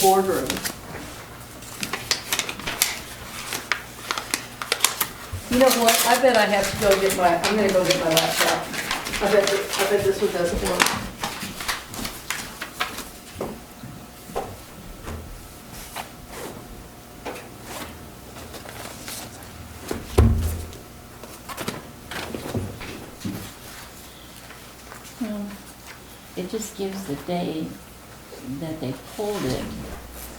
boardroom. You know what? I bet I have to go get my, I'm gonna go get my laptop. I bet this one doesn't work. Well, it just gives the day that they pulled it.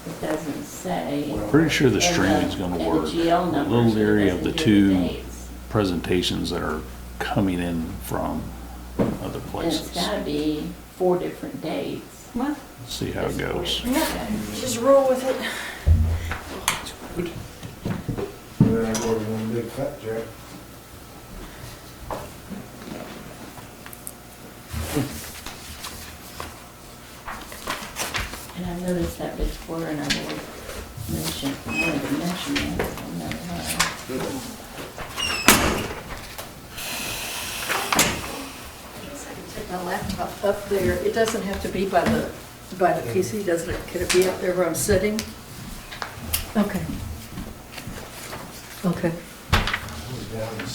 It doesn't say. Pretty sure the and streaming's gonna and work. the GL A numbers, little but it leery of doesn't the give two dates. presentations that are coming in from other And it's places. gotta be 4 different dates. What? See how it goes. Yeah, just roll with it. And then I ordered one big fat jack. And I noticed that before, and I wanted to mention it. I know I can take my laptop up there. It doesn't have to be by the PC, doesn't it? Can it be up there where I'm sitting? Okay. Okay. I was down in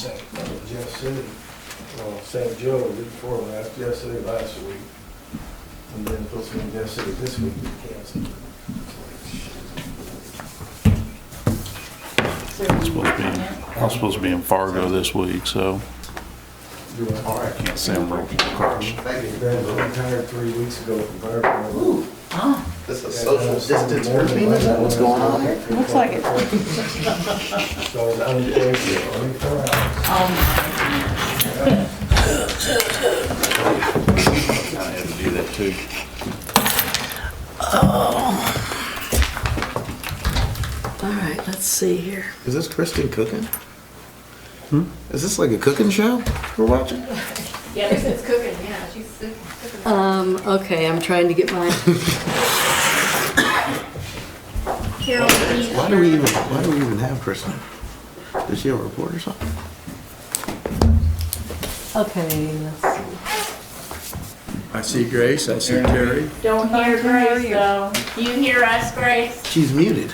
Jeff City, St. Joe, the week before last, Jeff City last week. And then supposed to be in Jeff City this week, we canceled. I'm supposed to be in Fargo this week, so I can't say I'm real close. Ben retired 3 weeks ago from fire department. This is social distance meeting, is that what's going on here? Looks like it. So I was unemployed for 24 hours. I had to do that too. All right, let's see here. Is this Kristen cooking? Is this like a cooking show we're watching? Yeah, it's cooking, yeah, she's cooking. Okay, I'm trying to get my, Carol, Why do we even have Kristen? Does she have a report or something? okay, let's see. I see Grace, I see Terry. don't hear Grace though. Do you hear us, Grace? She's muted.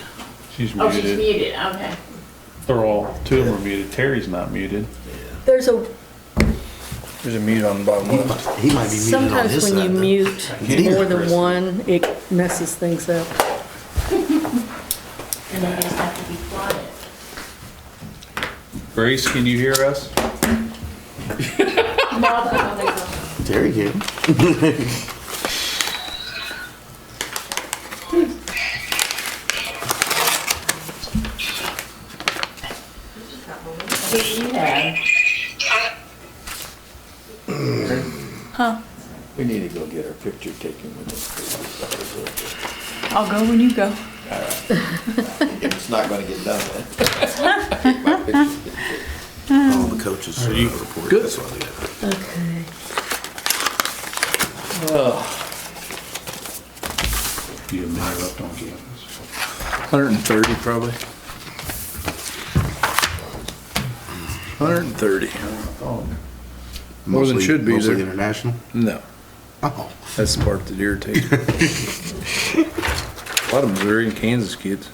She's Oh, she's muted. muted, okay. They're all, 2 of them are muted. Terry's not muted. There's a, There's a mute on the bottom left. He might be muted on sometimes his when side. you then. mute You can hear more than Kristen. one, it messes things up. And they just have to be quiet. Grace, can you hear us? No, I don't think so. Terry can. Who do you have? We need to go get our picture taken with this. I'll go when you go. It's not gonna get done then. All the coaches are report. good? That's why they got. Okay. You have many left on campus. 130 probably. 130. More than should be Mostly there. international. No, Oh, that's the part that irritates me. A lot of Missouri and Kansas kids.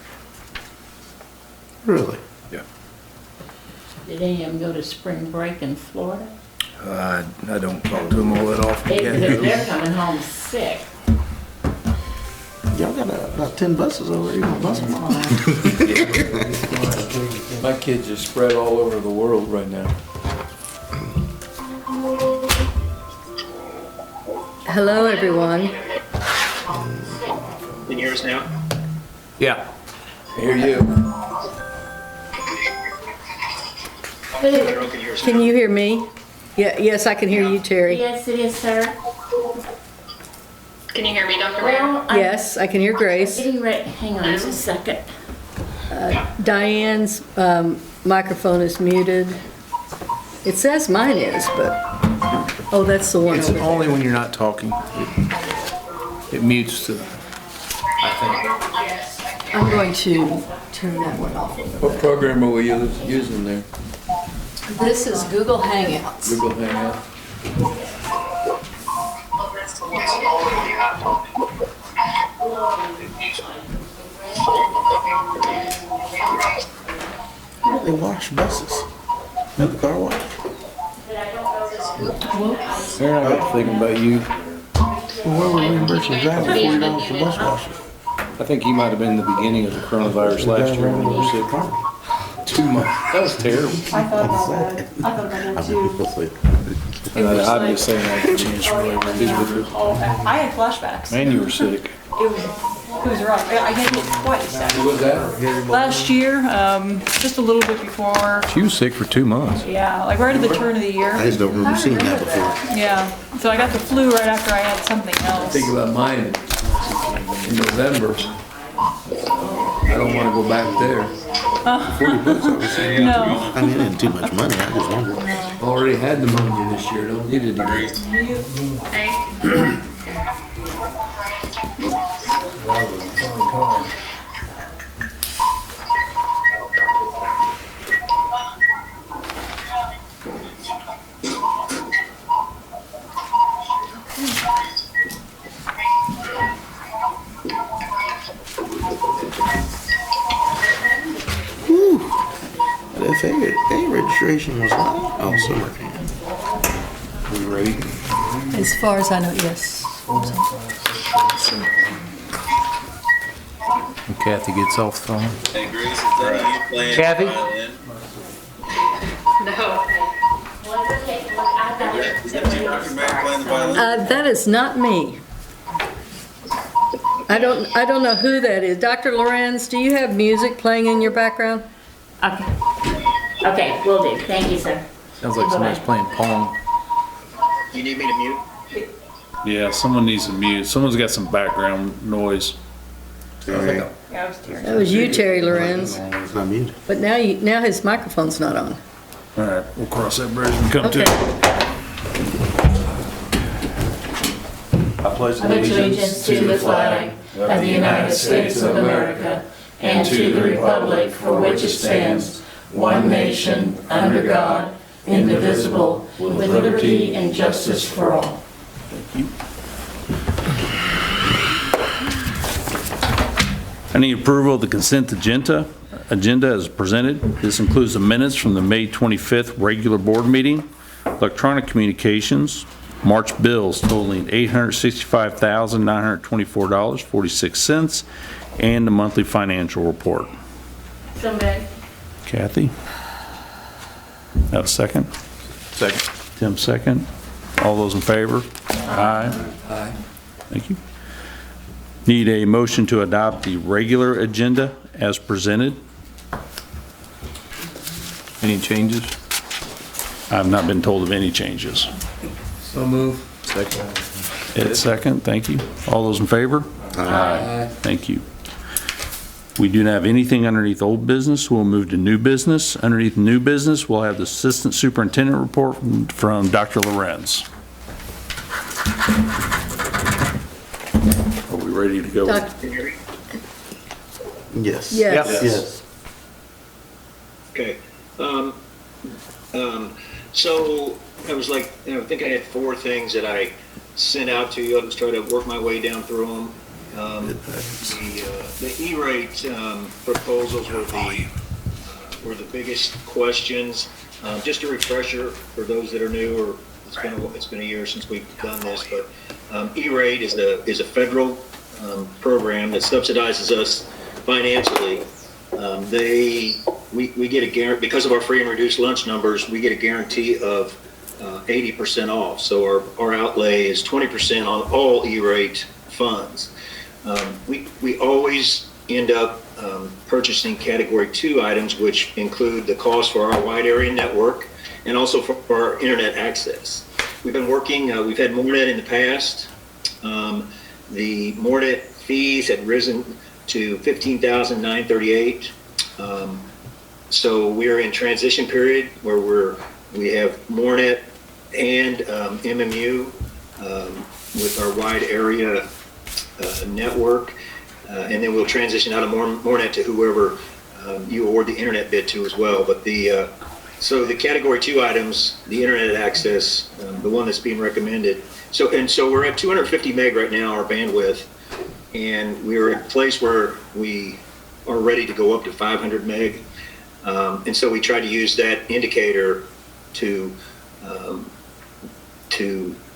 really? Yeah. Did any of them go to spring break in Florida? I don't talk to them all that often. They're coming home sick. Y'all got about 10 buses over here. You gonna bus them all? My kids are spread all over the world right now. Hello, everyone. Can you hear us now? Yeah. I hear you. Carol, can you hear us Can now? you hear me? Yeah, yes, I can hear you, Terry. Yes, it is, sir. Can you hear me, Dr. Mayor? Well, I'm Yes, I can hear Grace. getting ready, hang on just a second. Diane's microphone is muted. It says mine is, but, oh, that's the one It's over there. only when you're not talking. It mutes the, I I'm going to turn that one off. think. What program are we using there? This is Google Hangouts. Google Hangout? they wash buses at the car wash? Aaron, I got to thinking about you. Well, where were reimbursing drivers $40 for bus washes? I think you might have been the beginning of the coronavirus last year when you were sick. 2 months. That was terrible. I thought about that. I thought about that too. And I'm just saying I changed really I had flashbacks. Man, you were sick. It was rough. I had it twice actually. Was that? Last year, just a little bit before, She was sick for 2 months. yeah, like right at the turn of the I year. just don't remember seeing that before. Yeah, so I got the flu right after I had something else. Think about mine in November. I don't wanna go back there. No. I mean, it ain't too much money, I just wondered. Already had the money this year, don't need it again. That was a fun time. The FAA registration was not, oh, summer camp. We ready? As far as I know, yes. When Kathy gets off the phone. Hey Grace, is that you playing Kathy? violin? No. Is that you rocking back playing the violin? That is not me. I don't know who that is. Dr. Lorenz, do you have music playing in your background? Okay. Okay, will do. Thank you, sir. Sounds like somebody's playing Pong. You need me to mute? Yeah, someone needs to mute. Someone's got some background noise. Yeah, I was tearing. That was you, Terry Lorenz. It's not muted. But now his microphone's not on. All right, we'll cross that bridge when we come to Okay. it. I pledge allegiance to the flag of the United States of America and to the republic for which it stands, one nation, under God, indivisible, with liberty and justice for all. I need approval of the consent agenda as presented. This includes the minutes from the May 25th regular board meeting, electronic communications, March bills totaling $865,924.46, and the monthly financial report. So moved. Kathy? Have a second? Second. Tim, second. All those in favor? Aye. Aye. Thank you. Need a motion to adopt the regular agenda as presented. Any changes? I've not been told of any changes. So move. Second. Ed, second, thank you. All those in favor? Aye. Thank you. We do not have anything underneath old business. We'll move to new business. Underneath new business, we'll have the Assistant Superintendent report from Dr. Lorenz. Are we ready to go? Yes. Yes. Yes. Okay. So I was like, I think I had 4 things that I sent out to you. I'll just try to work my way down through them. The E-rate proposals were the biggest questions. Just a refresher for those that are new, or it's been a year since we've done this, but E-rate is a federal program that subsidizes us financially. We get a guarantee because of our free and reduced lunch numbers. We get a guarantee of 80% off. So our outlay is 20% on all E-rate funds. We always end up purchasing Category 2 items, which include the cost for our wide area network and also for our internet access. We've been working, we've had MoreNet in the past. The MoreNet fees had risen to $15,938. So we're in transition period where we have MoreNet and MMU with our wide area network, and then we'll transition out of MoreNet to whoever you award the internet bid to as well. But so the Category 2 items, the internet access, the one that's being recommended. So we're at 250 meg right now, our bandwidth, and we're at a place where we are ready to go up to 500 meg. And so we try to use that indicator to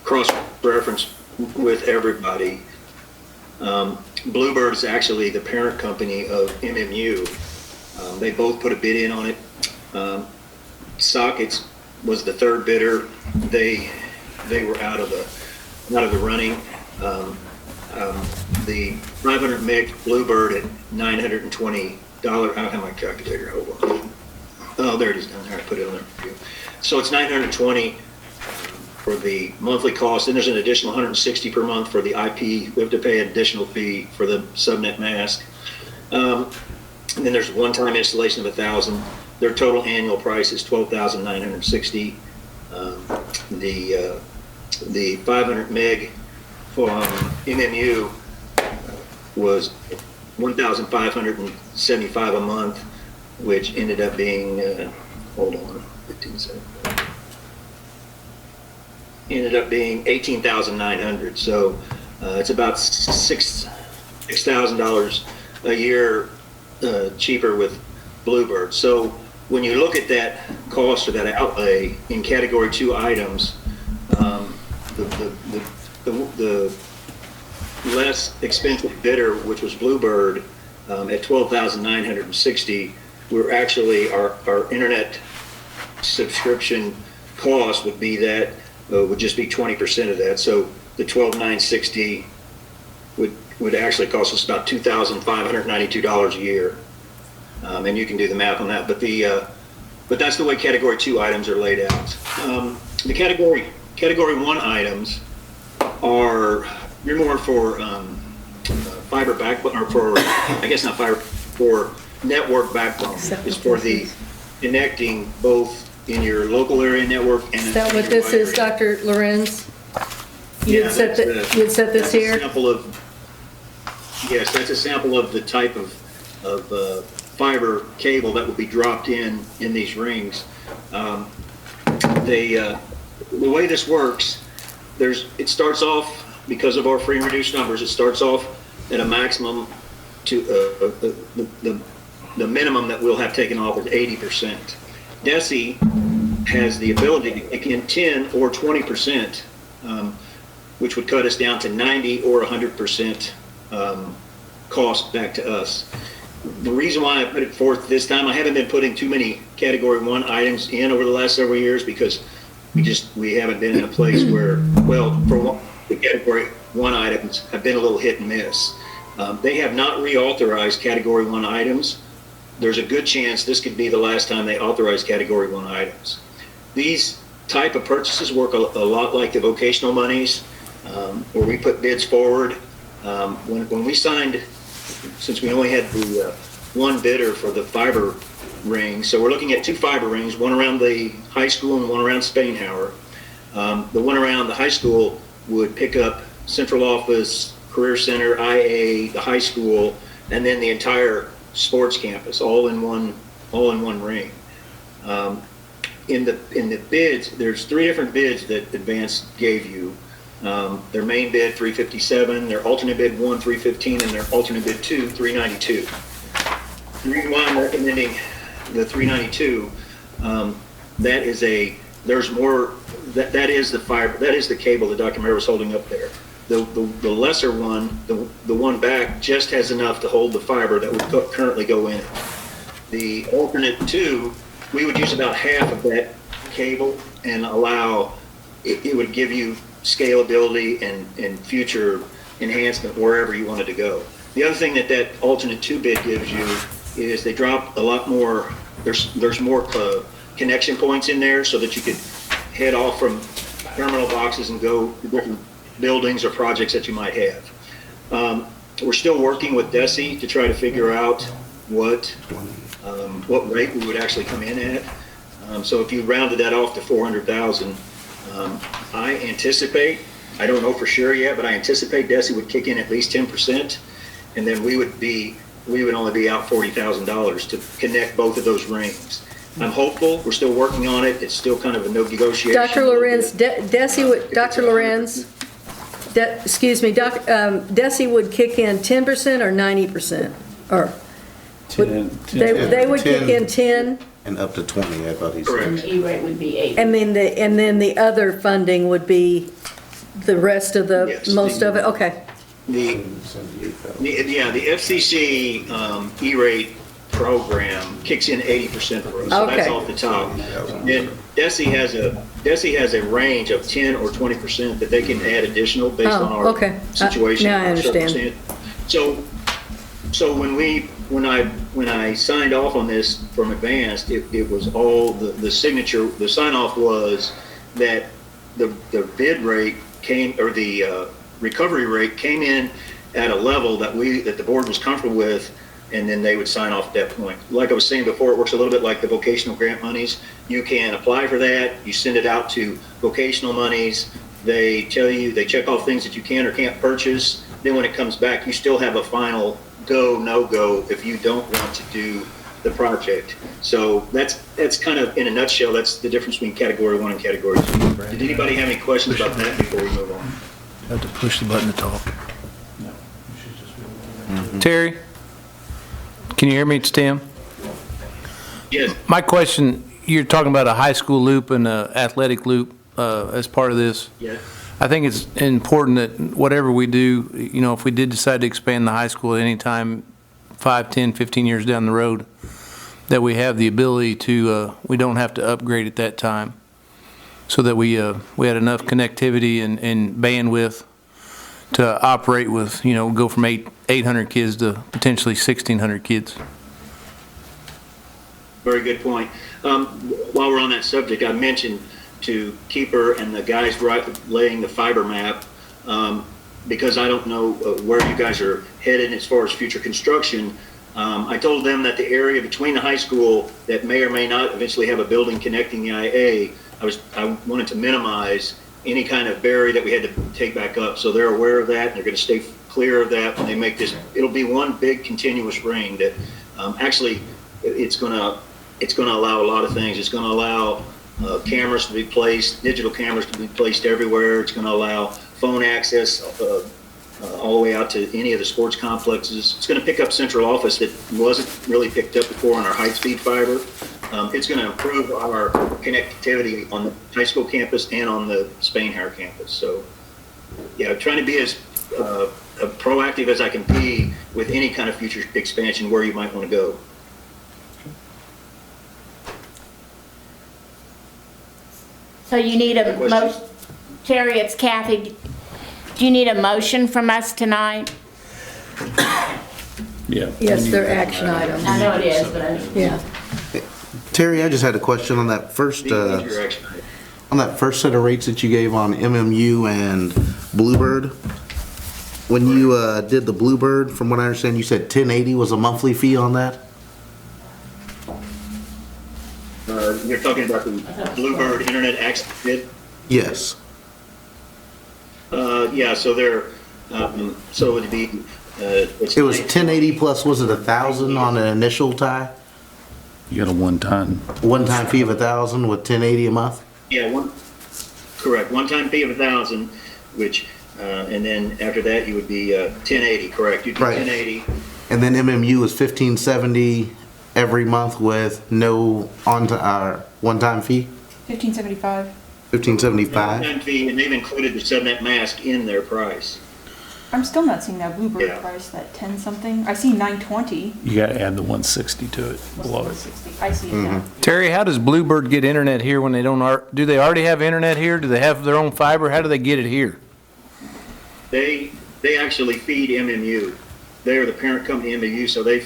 cross-reference with everybody. Bluebird is actually the parent company of MMU. They both put a bid in on it. Sockets was the third bidder. They were out of the running. The 500 meg Bluebird at $920. I don't have my calculator. Hold on. Oh, there it is down there. I put it on there for you. So it's $920 for the monthly cost. Then there's an additional $160 per month for the IP. We have to pay an additional fee for the subnet mask. And then there's one-time installation of $1,000. Their total annual price is $12,960. The 500 meg from MMU was $1,575 a month, which ended up being, hold on, 15 seconds. Ended up being $18,900. So it's about $6,000 a year cheaper with Bluebird. So when you look at that cost or that outlay in category 2 items, the less expensive bidder, which was Bluebird, at $12,960, we're actually our internet subscription cost would be that would just be 20% of that. So the $12,960 would actually cost us about $2,592 a year, and you can do the math on that. But that's the way category 2 items are laid out. The category 1 items are you're more for fiber backbone, or for I guess not fiber, for network backbone. It's for the connecting both in your local area network and Is that what this is, Dr. Lorenz? You'd set this here? Yes, that's a sample of the type of fiber cable that will be dropped in these rings. The way this works, it starts off, because of our free and reduced numbers, it starts off at a maximum to the minimum that we'll have taken off is 80%. DESI has the ability to kick in 10 or 20%, which would cut us down to 90 or 100% cost back to us. The reason why I put it forth this time, I haven't been putting too many category 1 items in over the last several years because we haven't been in a place where, well, for one, the category 1 items have been a little hit and miss. They have not reauthorized category 1 items. There's a good chance this could be the last time they authorize category 1 items. These type of purchases work a lot like the vocational monies, where we put bids forward. When we signed, since we only had the one bidder for the fiber ring, so we're looking at 2 fiber rings, one around the high school and one around Spainhauer. The one around the high school would pick up central office, career center, IA, the high school, and then the entire sports campus, all in one ring. In the bids, there's 3 different bids that Advance gave you. Their main bid, $357, their alternate bid, 1, $315, and their alternate bid, 2, $392. The reason why I'm recommending the $392, that is the fiber, that is the cable that Dr. Mayer was holding up there. The lesser one, the one back, just has enough to hold the fiber that would currently go in it. The alternate 2, we would use about half of that cable and allow, it would give you scalability and future enhancement wherever you wanted to go. The other thing that alternate 2 bid gives you is they drop a lot more, there's more connection points in there so that you could head off from terminal boxes and go to different buildings or projects that you might have. We're still working with DESI to try to figure out what rate we would actually come in at. So if you rounded that off to 400,000, I anticipate, I don't know for sure yet, but I anticipate DESI would kick in at least 10%, and then we would only be out $40,000 to connect both of those rings. I'm hopeful. We're still working on it. It's still kind of a no negotiation. Dr. Lorenz, DESI would kick in 10% or 90%? Or They would kick in 10, And up to 20, I thought he Correct. And said. the E-rate would be 8. and then the other funding would be the rest of the, Yes. most of it? Okay. The FCC E-rate program kicks in 80% for us, so that's Okay. off the top. Then DESI has a range of 10 or 20% that they can add additional based Oh, on our okay. situation. Now I our understand. circumstance. So when I signed off on this from Advanced, it was all, the signature, the sign off was that the bid rate came, or the recovery rate came in at a level that the board was comfortable with, and then they would sign off at that point. Like I was saying before, it works a little bit like the vocational grant monies. You can apply for that, you send it out to vocational monies, they tell you, they check off things that you can or can't purchase. Then when it comes back, you still have a final go, no-go if you don't want to do the project. So that's kind of, in a nutshell, that's the difference between category 1 and category 2. Did anybody have any questions about that before we move on? Have to push the button to talk. Terry, can you hear me? It's Tim. Yes. My question, you're talking about a high school loop and an athletic loop as part of this. Yes. I think it's important that whatever we do, if we did decide to expand the high school at any time, 5, 10, 15 years down the road, that we have the ability to, we don't have to upgrade at that time, so that we had enough connectivity and bandwidth to operate with, go from 800 kids to potentially 1,600 kids. Very good point. While we're on that subject, I mentioned to Keeper and the guys laying the fiber map, because I don't know where you guys are headed as far as future construction. I told them that the area between the high school that may or may not eventually have a building connecting the IA, I wanted to minimize any kind of barrier that we had to take back up. So they're aware of that, and they're going to stay clear of that when they make this. It'll be one big continuous ring that actually it's going to allow a lot of things. It's going to allow cameras to be placed, digital cameras to be placed everywhere. It's going to allow phone access all the way out to any of the sports complexes. It's going to pick up central office that wasn't really picked up before on our high-speed fiber. It's going to improve our connectivity on the high school campus and on the Spain-Hare campus. So, yeah, trying to be as proactive as I can be with any kind of future expansion where you might want to go. So you need a Question? motion, Terry, it's Kathy. Do you need a motion from us tonight? Yeah. Yes, they're action items. I know it is, but Yeah. Terry, I just had a question on that first, These are your action items. on that first set of rates that you gave on MMU and Bluebird. When you did the Bluebird, from what I understand, you said 1080 was a monthly fee on that? You're talking about the Bluebird Internet Access bid? Yes. Yeah, so they're, so it would be, It was 1080 plus, was it 1,000 on an initial tie? You got a one-time. One-time fee of 1,000 with 1080 a month? Yeah, correct, one-time fee of 1,000, which, and then after that, you would be 1080, correct? You'd be Right. 1080. And then MMU was 1570 every month with no one-time fee? 1575. 1575? One-time fee, and they've included the subnet mask in their price. I'm still not seeing that Bluebird Yeah. price, that 10 something. I see 920. You got to add the 160 to it below it. 60. I see it now. Terry, how does Bluebird get internet here when they don't, do they already have internet here? Do they have their own fiber? How do they get it here? They actually feed MMU. They are the parent company MMU, so they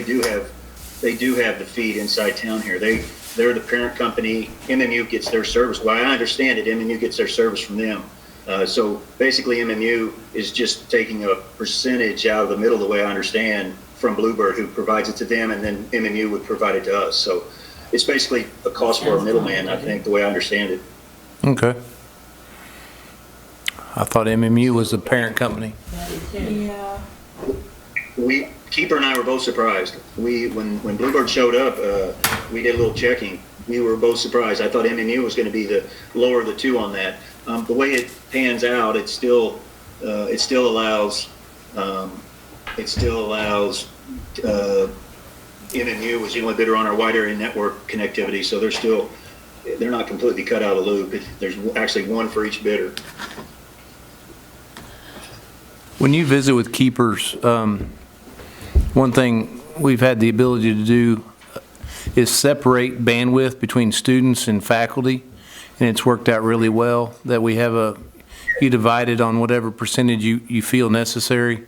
do have the feed inside town here. They're the parent company. MMU gets their service. Well, I understand it. MMU gets their service from them. So basically, MMU is just taking a percentage out of the middle, the way I understand, from Bluebird, who provides it to them, and then MMU would provide it to us. So it's basically a cost for a middleman, I think, the way I understand it. Okay. I thought MMU was the parent company. Yeah. Keeper and I were both surprised. When Bluebird showed up, we did a little checking. We were both surprised. I thought MMU was going to be the lower of the two on that. The way it pans out, it still allows MMU was the only bidder on our wide area network connectivity, so they're not completely cut out of the loop. There's actually one for each bidder. When you visit with keepers, one thing we've had the ability to do is separate bandwidth between students and faculty, and it's worked out really well that we have you divide it on whatever percentage you feel necessary,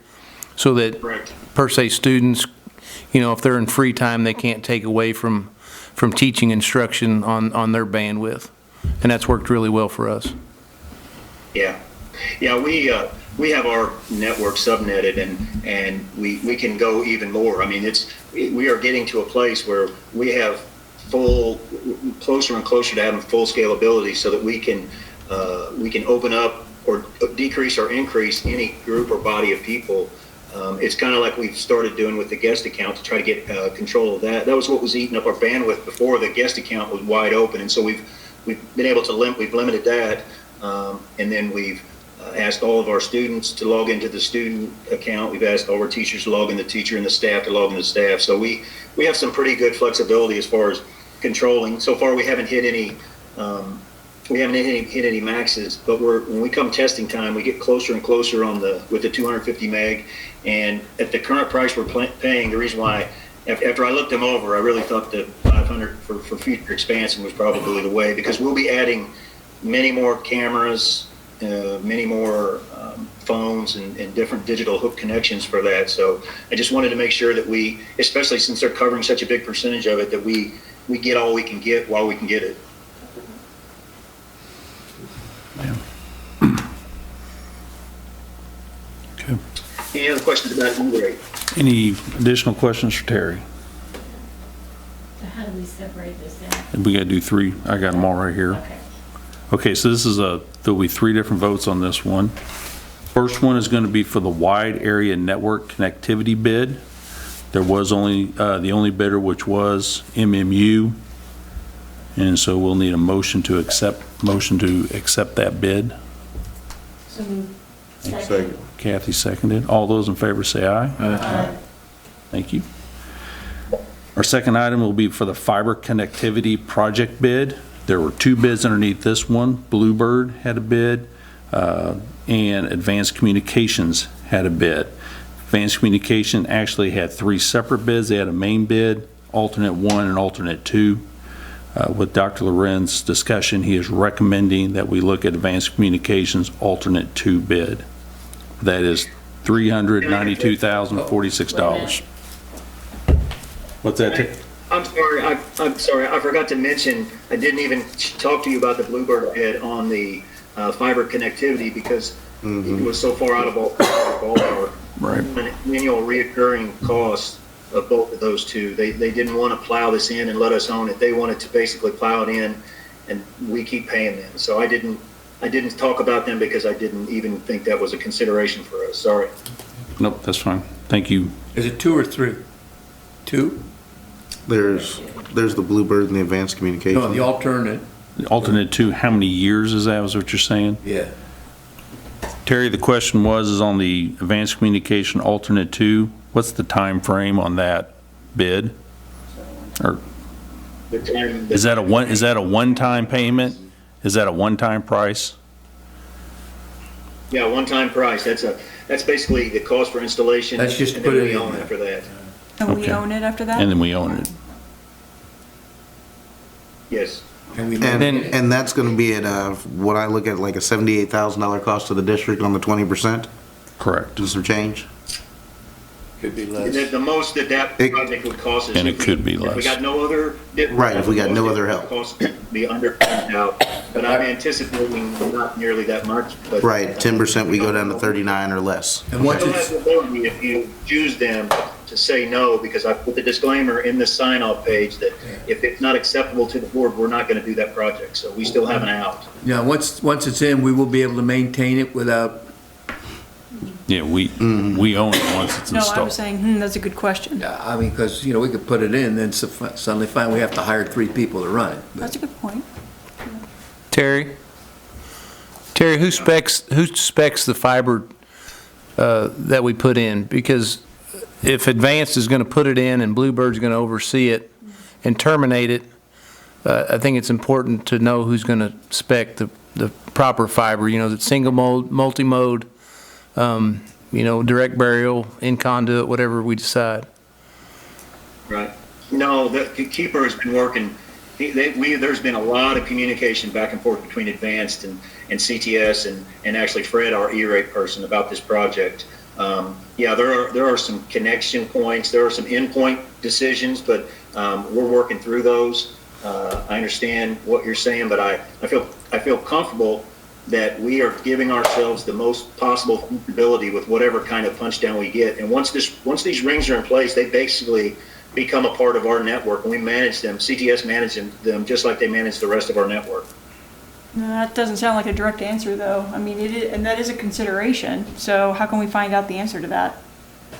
so that Correct. per se students, if they're in free time, they can't take away from teaching instruction on their bandwidth, and that's worked really well for us. Yeah, we have our network subnetted, and we can go even more. I mean, we are getting to a place where we have closer and closer to having full scalability, so that we can open up or decrease or increase any group or body of people. It's kind of like we've started doing with the guest account to try to get control of that. That was what was eating up our bandwidth before. The guest account was wide open, and so we've been able to we've limited that, and then we've asked all of our students to log into the student account. We've asked all our teachers to log in the teacher, and the staff to log in the staff. So we have some pretty good flexibility as far as controlling. So far, we haven't hit any. We haven't hit any maxes, but when we come testing time, we get closer and closer with the 250 meg, and at the current price we're paying, the reason why, after I looked them over, I really thought the 500 for future expansion was probably the way, because we'll be adding many more cameras, many more phones and different digital hook connections for that. So I just wanted to make sure that we, especially since they're covering such a big percentage of it, that we get all we can get while we can get it. Okay. Any other questions about E-rate? Any additional questions for Terry? So how do we separate this out? We got to do three. I got them all right here. Okay. Okay, so there'll be three different votes on this one. First one is going to be for the wide area network connectivity bid. There was only, the only bidder, which was MMU. And so we'll need a motion to accept that bid. So moved. Second. Kathy seconded. All those in favor say aye. Aye. Thank you. Our second item will be for the fiber connectivity project bid. There were two bids underneath this one. Bluebird had a bid, and Advanced Communications had a bid. Advanced Communication actually had three separate bids. They had a main bid, alternate 1, and alternate 2. With Dr. Loren's discussion, he is recommending that we look at Advanced Communications alternate 2 bid. That is $392,046. What's that? I'm sorry. I forgot to mention, I didn't even talk to you about the Bluebird bid on the fiber connectivity, because it was so far out of ballpark. Right. An annual reoccurring cost of both of those two. They didn't want to plow this in and let us own it. They wanted to basically plow it in, and we keep paying them. So I didn't talk about them because I didn't even think that was a consideration for us. Sorry. Nope, that's fine. Thank you. Is it 2 or 3? 2? There's the Bluebird and the Advanced Communication. No, the alternate. Alternate 2, how many years is that, is what you're saying? Yeah. Terry, the question is on the Advanced Communication alternate 2, what's the time frame on that bid? Or is that a one-time payment? Is that a one-time price? Yeah, one-time price. That's basically the cost for installation. That's just and put then it we in own there. it for that. And we Okay. own it after that? And then we own it. Yes. And we And that's going to be at what I look at like a $78,000 cost to the district on the 20%. Correct. Just some change. could be less. The most that project would cost us. And it could be If we less. got no other. Right, if we got no other help. Cost would be under out, but I'm anticipating not nearly that much. But Right, 10% we go down to 39 or less. And once You'll have it's, the ability, if you choose them, to say no, because I put the disclaimer in the sign-off page that if it's not acceptable to the board, we're not going to do that project. So we still have an out. yeah, once it's in, we will be able to maintain it without, Yeah, we own it once it's No, I installed. was saying, that's a good question. I mean, because, we could put it in, then suddenly find we have to hire 3 people to run it. But That's a good point. Terry, who specs the fiber that we put in? Because if Advanced is going to put it in and Bluebird's going to oversee it and terminate it, I think it's important to know who's going to spec the proper fiber. You know, is it single mode, multi-mode, you know, direct burial, in conduit, whatever we decide. Right. No, the Keeper has been working. There's been a lot of communication back and forth between Advanced and CTS and actually Fred, our E-rate person, about this project. Yeah, there are some connection points. There are some endpoint decisions, but we're working through those. I understand what you're saying, but I feel comfortable that we are giving ourselves the most possible flexibility with whatever kind of punch down we get. And once these rings are in place, they basically become a part of our network, and we manage them. CTS manages them just like they manage the rest of our network. No, that doesn't sound like a direct answer, though. I mean, it is, and that is a consideration. So how can we find out the answer to that?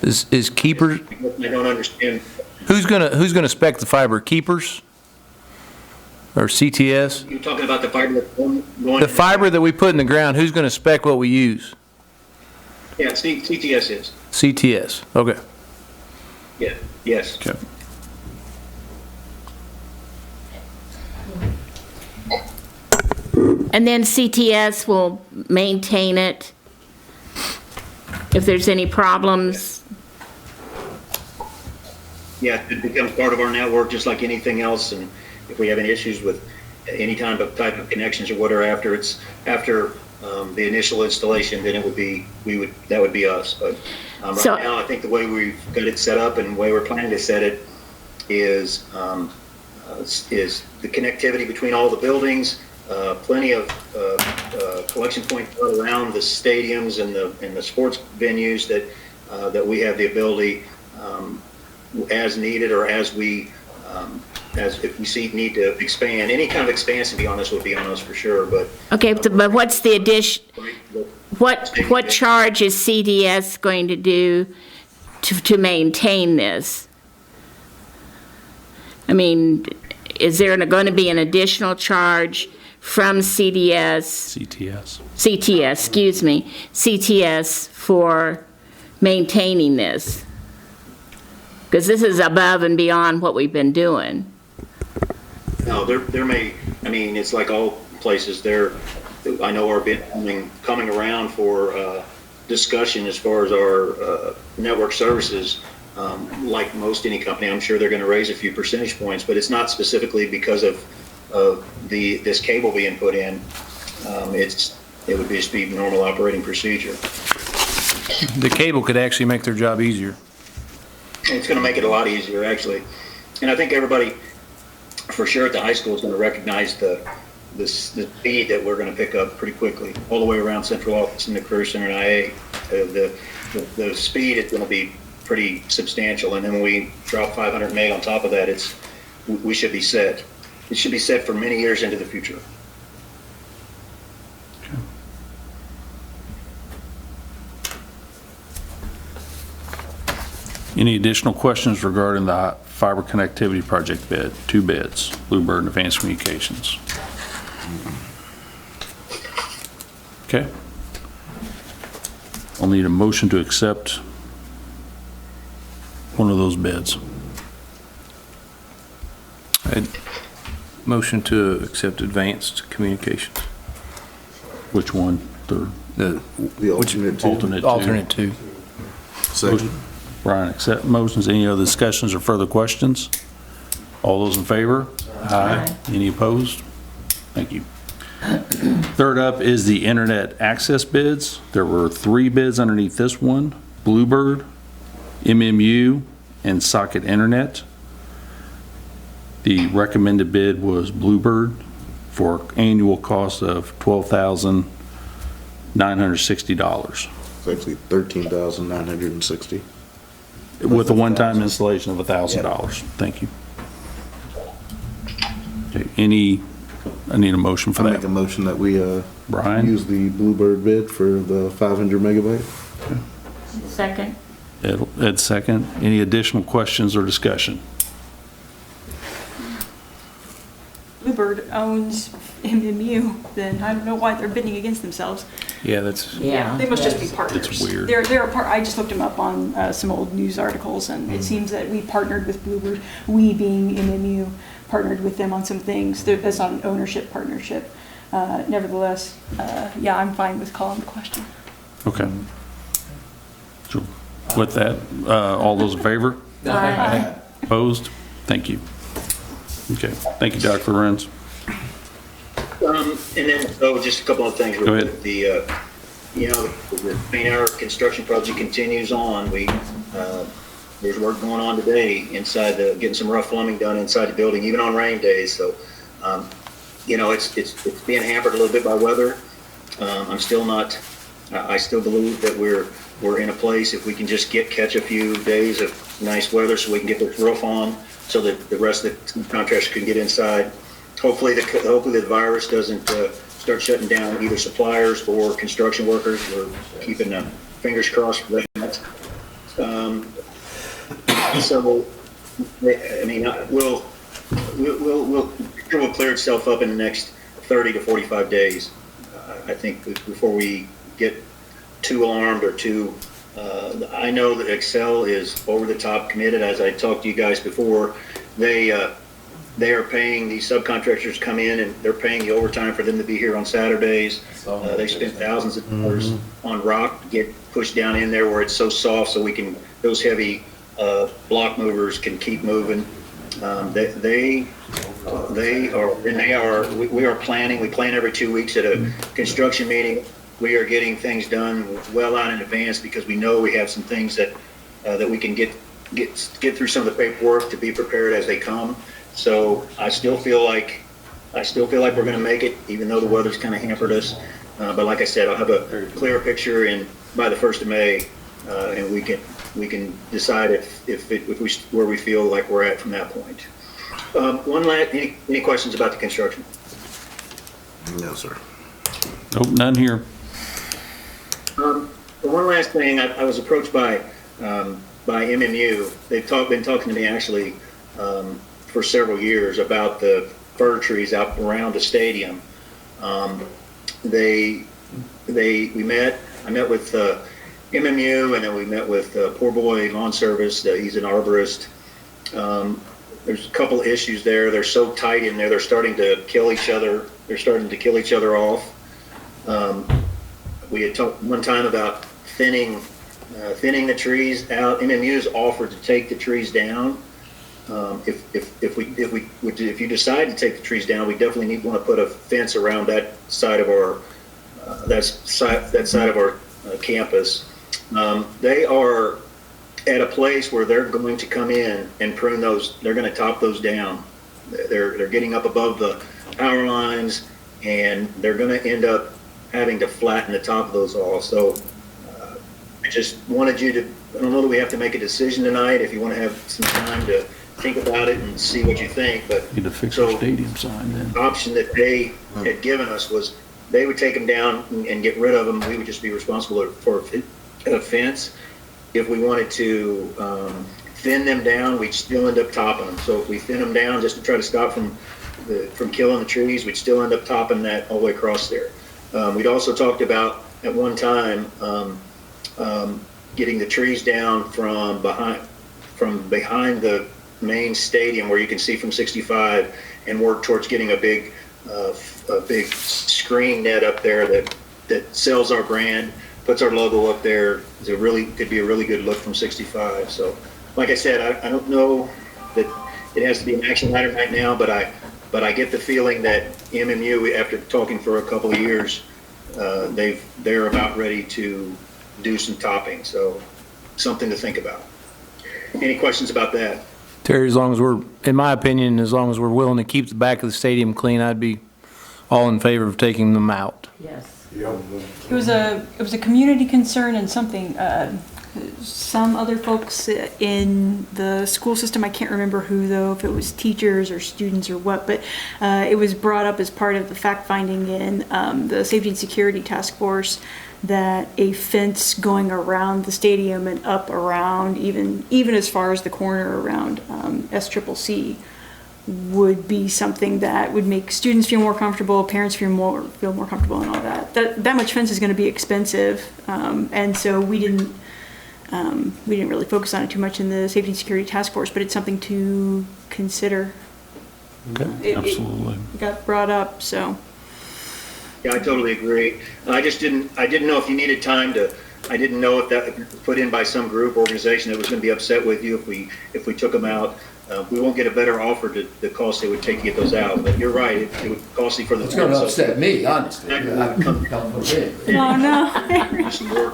Is Keepers? I don't understand. Who's gonna spec the fiber? Keepers or CTS? You're talking about the fiber going. The fiber that we put in the ground. Who's gonna spec what we use? Yeah, CTS is. CTS. Okay. Yeah. Yes. Okay. And then CTS will maintain it if there's any problems. Yeah, it becomes part of our network just like anything else. And if we have any issues with any type of connections or whatever after the initial installation, then that would be us. But right now, I think the way we've got it set up and the way we're planning to set it is the connectivity between all the buildings. Plenty of collection points around the stadiums and the sports venues that we have the ability, as needed or as if we see need to expand. Any kind of expansion beyond this would be on us for sure. But Okay, but what's the addition? What charge is CDS going to do to maintain this? I mean, is there going to be an additional charge from CTS for maintaining this? Because this is above and beyond what we've been doing. No, there may. I mean, it's like all places. I know are coming around for discussion as far as our network services. Like most any company, I'm sure they're going to raise a few percentage points, but it's not specifically because of this cable being put in. It would just be normal operating procedure. The cable could actually make their job easier. It's going to make it a lot easier, actually. And I think everybody, for sure, at the high school is going to recognize the speed that we're going to pick up pretty quickly, all the way around central office and the career center and IA. The speed is going to be pretty substantial, and then when we drop 500 meg on top of that, we should be set. It should be set for many years into the future. Any additional questions regarding the fiber connectivity project bid? 2 bids, Bluebird and Advanced Communications. Okay. I'll need a motion to accept one of those bids. Motion to accept Advanced Communications. Which one? The alternate two. Alternate 2. Second. Brian, accept motions. Any other discussions or further questions? All those in favor? Aye. Any opposed? Thank you. Third up is the internet access bids. There were 3 bids underneath this one: Bluebird, MMU, and Socket Internet. The recommended bid was Bluebird for annual cost of $12,960. It's actually $13,960. With a one-time installation of $1,000. Thank you. Okay, I need a motion for I that. make a motion that we Brian? use the Bluebird bid for the 500 megabyte. Second. Ed, second. Any additional questions or discussion? Bluebird owns MMU, then I don't know why they're bidding against themselves. Yeah, that's, Yeah. They must just be partners. It's weird. They're a part, I just looked them up on some old news articles, and it seems that we partnered with Bluebird, we being MMU, partnered with them on some things. That's not an ownership partnership. Nevertheless, yeah, I'm fine with calling the question. Okay. So with that, all those in favor? Aye. Opposed? Thank you. Okay, thank you, Dr. Lorenz. And then, just a couple of things. Go ahead. The main hour construction project continues on. There's work going on today inside getting some rough plumbing done inside the building, even on rain days. So, it's being hampered a little bit by weather. I still believe that we're in a place, if we can just catch a few days of nice weather so we can get this roof on, so that the rest of the contractors can get inside. Hopefully the virus doesn't start shutting down either suppliers or construction workers. We're keeping fingers crossed for that. So, I mean, we'll clear itself up in the next 30 to 45 days. I think before we get too alarmed or too. I know that Excel is over the top committed. As I talked to you guys before, they are paying these subcontractors to come in, and they're paying the overtime for them to be here on Saturdays. They spent thousands of dollars on rock to get pushed down in there where it's so soft, so those heavy block movers can keep moving. We are planning. We plan every 2 weeks at a construction meeting. We are getting things done well out in advance because we know we have some things that we can get through some of the paperwork to be prepared as they come. So I still feel like we're going to make it, even though the weather's kind of hampered us. But like I said, I'll have a clearer picture by the 1st of May, and we can decide where we feel like we're at from that point. Any questions about the construction? No, sir. Nope, none here. One last thing, I was approached by MMU. They've been talking to me actually for several years about the fir trees out around the stadium. I met with MMU, and then we met with Poor Boy Lawn Service. He's an arborist. There's a couple issues there. They're so tight in there. They're starting to kill each other. They're starting to kill each other off. We had talked one time about thinning the trees out. MMU's offered to take the trees down. If you decide to take the trees down, we definitely want to put a fence around that side of our campus. They are at a place where they're going to come in and prune those. They're going to top those down. They're getting up above the power lines, and they're going to end up having to flatten the top of those off. So I just wanted you to, I don't know that we have to make a decision tonight. If you want to have some time to think about it and see what you think, but Need to fix our stadium sign then. the option that they had given us was they would take them down and get rid of them. We would just be responsible for a fence. If we wanted to thin them down, we'd still end up topping them. So if we thin them down just to try to stop from killing the trees, we'd still end up topping that all the way across there. We'd also talked about at one time getting the trees down from behind the main stadium where you can see from 65, and work towards getting a big screen net up there that sells our brand, puts our logo up there. Could be a really good look from 65. So, like I said, I don't know that it has to be an action item right now, but I get the feeling that MMU, after talking for a couple of years, they're about ready to do some topping. So, something to think about. Any questions about that? Terry, in my opinion, as long as we're willing to keep the back of the stadium clean, I'd be all in favor of taking them out. Yes. It was a community concern and something, some other folks in the school system, I can't remember who though, if it was teachers or students or what, but it was brought up as part of the fact-finding in the Safety and Security Task Force that a fence going around the stadium and up around, even as far as the corner around SCCC would be something that would make students feel more comfortable, parents feel more comfortable, and all that. That much fence is going to be expensive, and so we didn't really focus on it too much in the safety and security task force, but it's something to consider. Okay, absolutely. It got brought up, so. Yeah, I totally agree. I didn't know if you needed time to, I didn't know if that was put in by some group, organization that was going to be upset with you if we took them out. We won't get a better offer to the cost it would take to get those out, but you're right, it would costly for the. It's gonna upset me, honestly. Oh, no.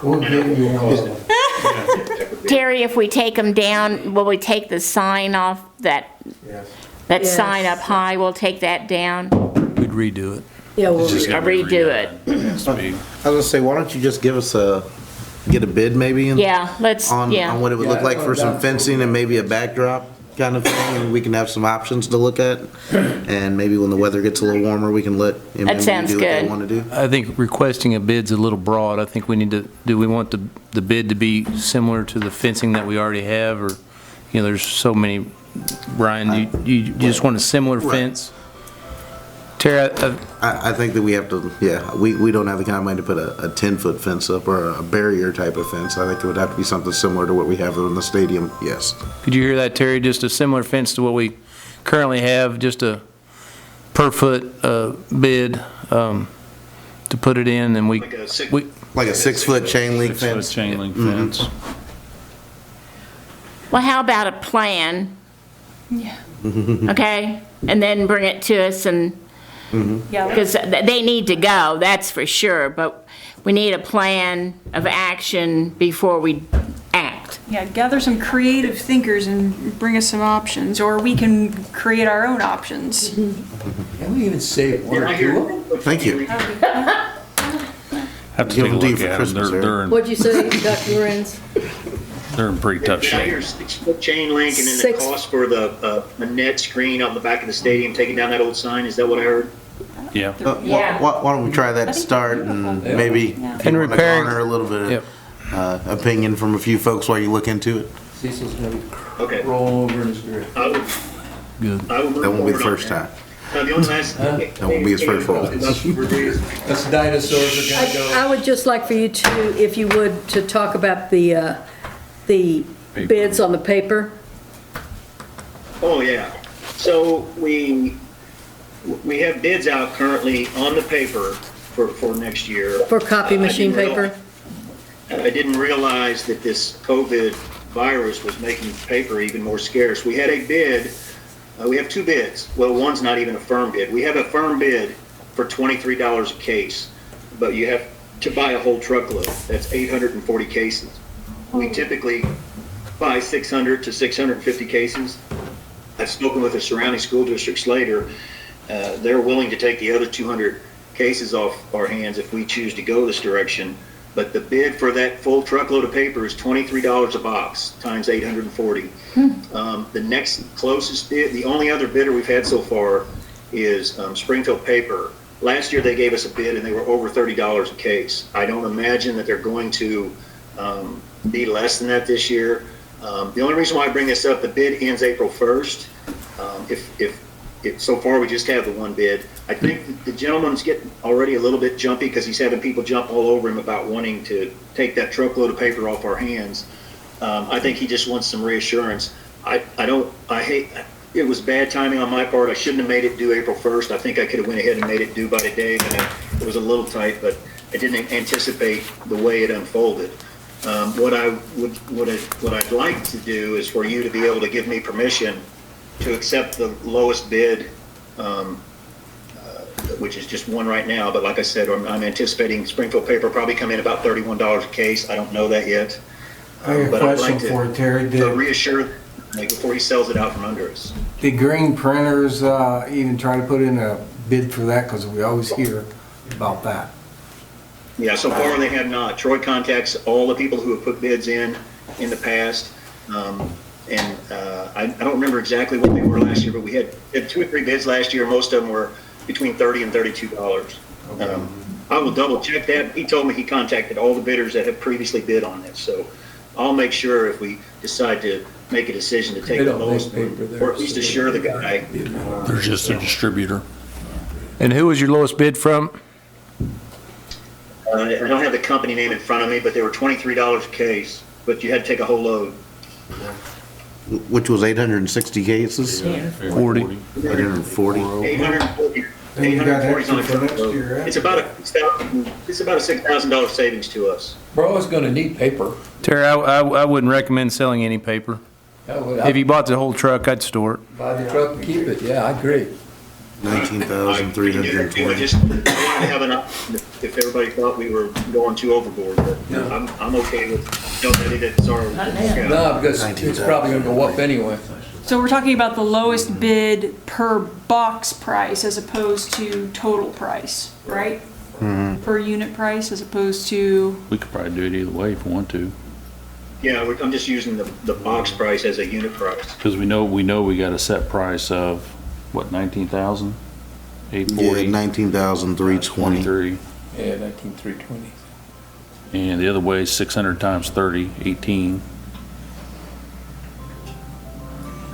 We'll give you one. Terry, if we take them down, will we take the sign off, that Yes. sign up high, we'll take that down? We'd redo it. Yeah, well, Just gotta be Redo redone. It has to be. I was gonna say, why don't you just get a bid maybe? Yeah, let's, On yeah. what it would look like for some fencing and maybe a backdrop kind of thing, and we can have some options to look at. And maybe when the weather gets a little warmer, we can let MMU sounds do what they good. wanna do. I think requesting a bid's a little broad. I think we need to, do we want the bid to be similar to the fencing that we already have, or, there's so many, Brian, you just want a similar Right. fence? Terry, I think that we have to, we don't have the kind of money to put a 10-foot fence up or a barrier type of fence. I think it would have to be something similar to what we have in the stadium, yes. could you hear that, Terry? Just a similar fence to what we currently have, just a per foot bid to put it in, and Like a six- Like a 6-foot chain link 6-foot fence. chain link Mhm. fence. Well, how about a plan, Yeah. okay? And then bring it to us, and, Yeah. because they need to go, that's for sure, but we need a plan of action before we act. Yeah, gather some creative thinkers and bring us some options, or we can create our own options. Can we even save one Yeah, or I two hear. of them? Thank you. Have to Give take a them to you look for at them. Christmas, Eric. what'd you say, Dr. Lorenz? They're in pretty tough Yeah, I shape. hear 6-foot chain link and then the Six. cost for the net screen out in the back of the stadium, taking down that old sign, is that what I heard? Yeah. Yeah. Why don't we try that to start, and maybe if you And wanna repairing- garner a little bit Yep. of opinion from a few folks while you look into it. Cecil's gonna Okay. roll over in his grave. I will good. move That won't be the forward on first that. time. The only last. That won't be his first roll. Us dinosaurs are gonna I go. would just like for you to, if you would, to talk about the bids on the paper. Oh, yeah. So we have bids out currently on the paper for next year. For copy machine paper? I didn't realize that this COVID virus was making paper even more scarce. We had a bid, we have two bids. Well, one's not even a firm bid. We have a firm bid for $23 a case, but you have to buy a whole truckload. That's 840 cases. We typically buy 600 to 650 cases. I've spoken with the surrounding school districts later. They're willing to take the other 200 cases off our hands if we choose to go this direction. But the bid for that full truckload of paper is $23 a box times 840. The next closest bid, the only other bidder we've had so far is Springfield Paper. Last year they gave us a bid and they were over $30 a case. I don't imagine that they're going to be less than that this year. The only reason why I bring this up, the bid ends April 1st. If so far we just have the one bid. I think the gentleman's getting already a little bit jumpy because he's having people jump all over him about wanting to take that truckload of paper off our hands. I think he just wants some reassurance. I hate, it was bad timing on my part. I shouldn't have made it due April 1st. I think I could have went ahead and made it due by today, but it was a little tight, but I didn't anticipate the way it unfolded. What I'd like to do is for you to be able to give me permission to accept the lowest bid, which is just one right now. But like I said, I'm anticipating Springfield Paper probably come in about $31 a case. I don't know that yet. I have a But I'd question like for you, Terry. to reassure before he sells it out from under us. Did Green Printers even try to put in a bid for that? Because we always hear about that. Yeah, so far they have not. Troy contacts all the people who have put bids in the past. I don't remember exactly what they were last year, but we had 2 or 3 bids last year. Most of them were between $30 and $32. I will double check that. He told me he contacted all the bidders that have previously bid on this. So I'll make sure if we decide to make a decision to take They the don't make lowest paper one, there, or at least so- assure the guy. They're just a distributor. And who was your lowest bid from? I don't have the company name in front of me, but they were $23 a case, but you had to take a whole load. Which was 860 cases? 40. 840. 840. Then you got 840 is on a extra for truck next load. year, right? It's about a $6,000 savings to us. We're always gonna need paper. Terry, I wouldn't recommend selling any paper. If you bought the whole truck, I'd store it. Buy the truck and keep it, yeah, I agree. I just 19,320. wanted to have an option if everybody thought we were going too overboard, but I'm okay with donating it, sorry. No, because it's probably gonna go up anyway. So we're talking about the lowest bid per box price as opposed to total price, right? Per unit price as opposed to, We could probably do it either way if we want to, Yeah, I'm just using the box price as a unit price. because we know we got a set price of, what, 19,000? Yeah, 840, 19,320. 23. Yeah, 19,320. And the other way is 600 times 30, 18.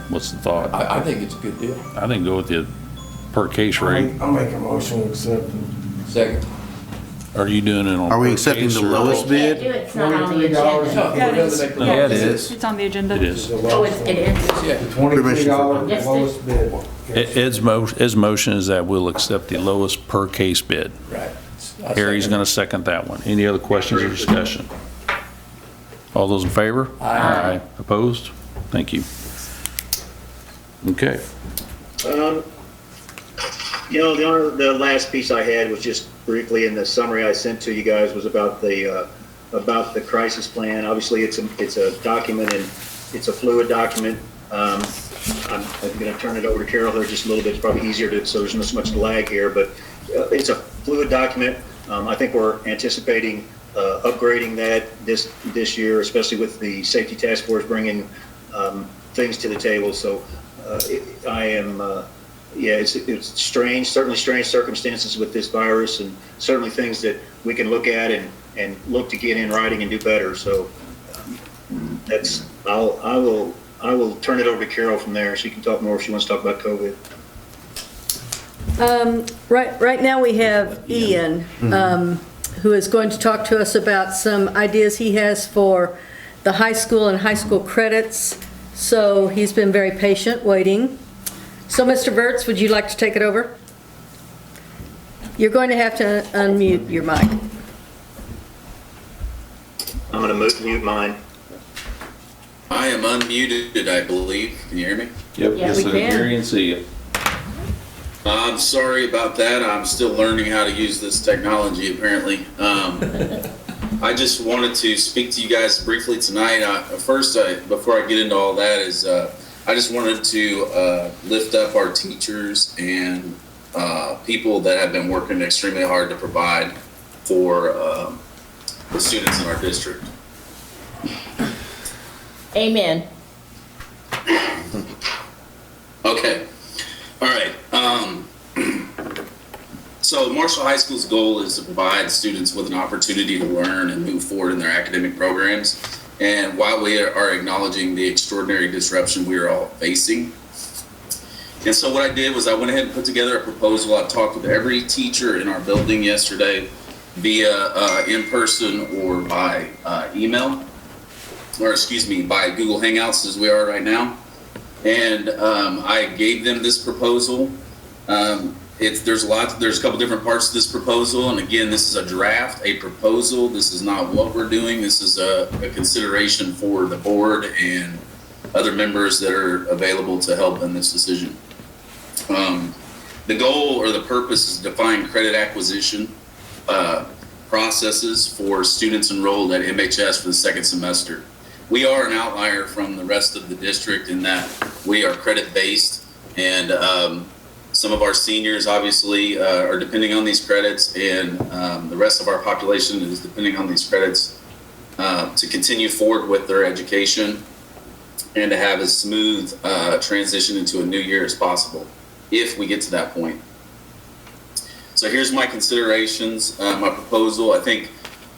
What's the thought? I think it's a good deal. I think go with the per case rate. I'll make a motion to accept it. Second. Are you doing it on? Are we per accepting case the or- lowest bid? It's not on the $23. agenda. No, yeah, we're it gonna is. make the Yeah, it is. It's on the agenda. It is. Oh, it is. Yeah. The $23 Yes, lowest bid. Ed's motion is that we'll accept the lowest per case bid. Right. Harry's going to second that one. Any other questions or discussion? All those in favor? Aye. Opposed? Thank you. Okay. The last piece I had was just briefly in the summary I sent to you guys was about the crisis plan. Obviously, it's a document and it's a fluid document. I'm going to turn it over to Carol here just a little bit. It's probably easier to, so there's not so much lag here, but it's a fluid document. I think we're anticipating upgrading that this year, especially with the safety task force bringing things to the table. So it's strange, certainly strange circumstances with this virus, and certainly things that we can look at and look to get in writing and do better. So I will turn it over to Carol from there. She can talk more if she wants to talk about COVID. Right now we have Ian, who is going to talk to us about some ideas he has for the high school and high school credits. So he's been very patient, waiting. So Mr. Verts, would you like to take it over? You're going to have to unmute your mic. I'm going to mute mine. I am unmuted, I believe. Can you hear me? Yep. Yeah, we so can. Hear you and see you. I'm sorry about that. I'm still learning how to use this technology, apparently. I just wanted to speak to you guys briefly tonight. Before I get into all that, I just wanted to lift up our teachers and people that have been working extremely hard to provide for the students in our district. Amen. Okay. All right. So Marshall High School's goal is to provide students with an opportunity to learn and move forward in their academic programs. And while we are acknowledging the extraordinary disruption we are all facing. And so what I did was I went ahead and put together a proposal. I talked with every teacher in our building yesterday via in person or by email, or excuse me, by Google Hangouts as we are right now. And I gave them this proposal. There's a couple different parts to this proposal, and again, this is a draft, a proposal. This is not what we're doing. This is a consideration for the board and other members that are available to help in this decision. The goal or the purpose is to define credit acquisition processes for students enrolled at MHS for the second semester. We are an outlier from the rest of the district in that we are credit-based, and some of our seniors obviously are depending on these credits, and the rest of our population is depending on these credits to continue forward with their education and to have as smooth transition into a new year as possible, if we get to that point. So here's my considerations, my proposal. I think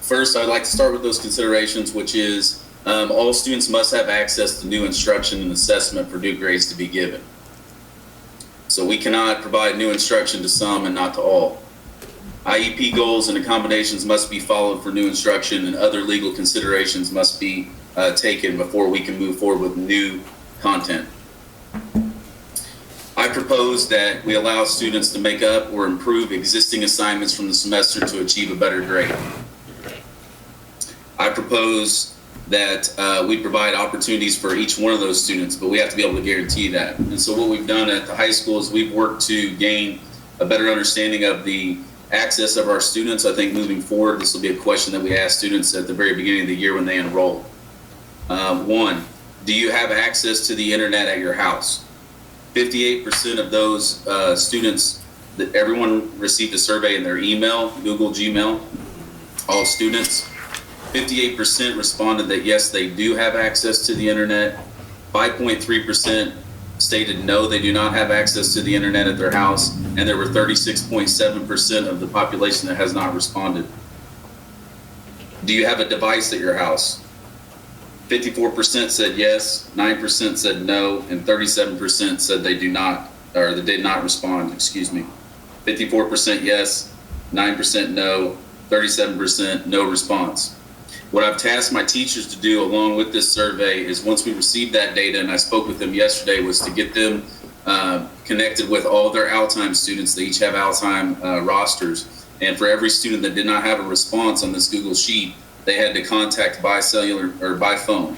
first I'd like to start with those considerations, which is All students must have access to new instruction and assessment for new grades to be given. So we cannot provide new instruction to some and not to all. IEP goals and accommodations must be followed for new instruction, and other legal considerations must be taken before we can move forward with new content. I propose that we allow students to make up or improve existing assignments from the semester to achieve a better grade. I propose that we provide opportunities for each one of those students, but we have to be able to guarantee that. And so what we've done at the high school is we've worked to gain a better understanding of the access of our students. I think moving forward, this will be a question that we ask students at the very beginning of the year when they enroll. One, do you have access to the internet at your house? 58% of those students, that everyone received a survey in their email, Google Gmail, all students. 58% responded that yes, they do have access to the internet. 5.3% stated no, they do not have access to the internet at their house, and there were 36.7% of the population that has not responded. Do you have a device at your house? 54% said yes, 9% said no, and 37% said they do not, or they did not respond, excuse me. 54% yes, 9% no, 37% no response. What I've tasked my teachers to do along with this survey is once we receive that data, and I spoke with them yesterday, was to get them connected with all their Altime students. They each have Altime rosters. And for every student that did not have a response on this Google Sheet, they had to contact by cellular or by phone,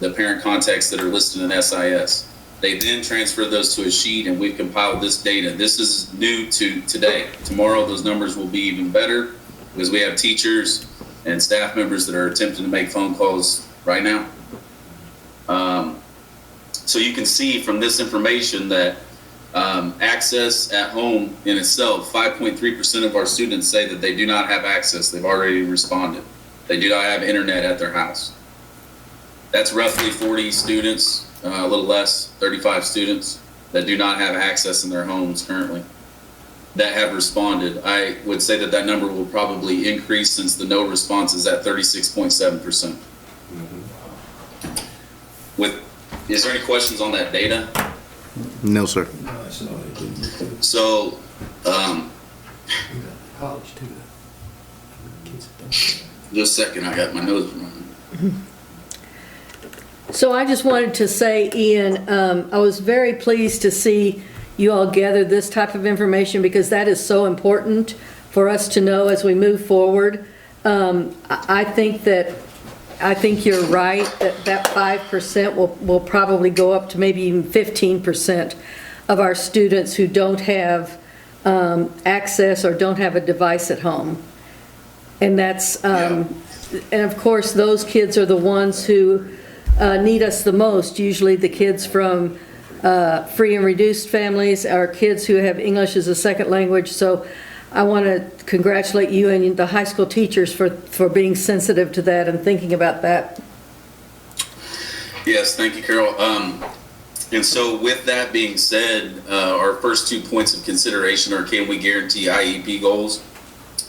the parent contacts that are listed in SIS. They then transferred those to a sheet, and we've compiled this data. This is new to today. Tomorrow, those numbers will be even better because we have teachers and staff members that are attempting to make phone calls right now. So you can see from this information that access at home in itself, 5.3% of our students say that they do not have access. They've already responded. They do not have internet at their house. That's roughly 40 students, a little less, 35 students that do not have access in their homes currently that have responded. I would say that that number will probably increase since the no response is at 36.7%. Is there any questions on that data? No, sir. So, just a second, I got my nose running. So I just wanted to say, Ian, I was very pleased to see you all gather this type of information because that is so important for us to know as we move forward. I think you're right that 5% will probably go up to maybe even 15% of our students who don't have access or don't have a device at home. And that's, and of course, those kids are the ones who need us the most, usually the kids from free and reduced families, our kids who have English as a second language. So I want to congratulate you and the high school teachers for being sensitive to that and thinking about that. Yes, thank you, Carol. And so with that being said, our first 2 points of consideration are, can we guarantee IEP goals?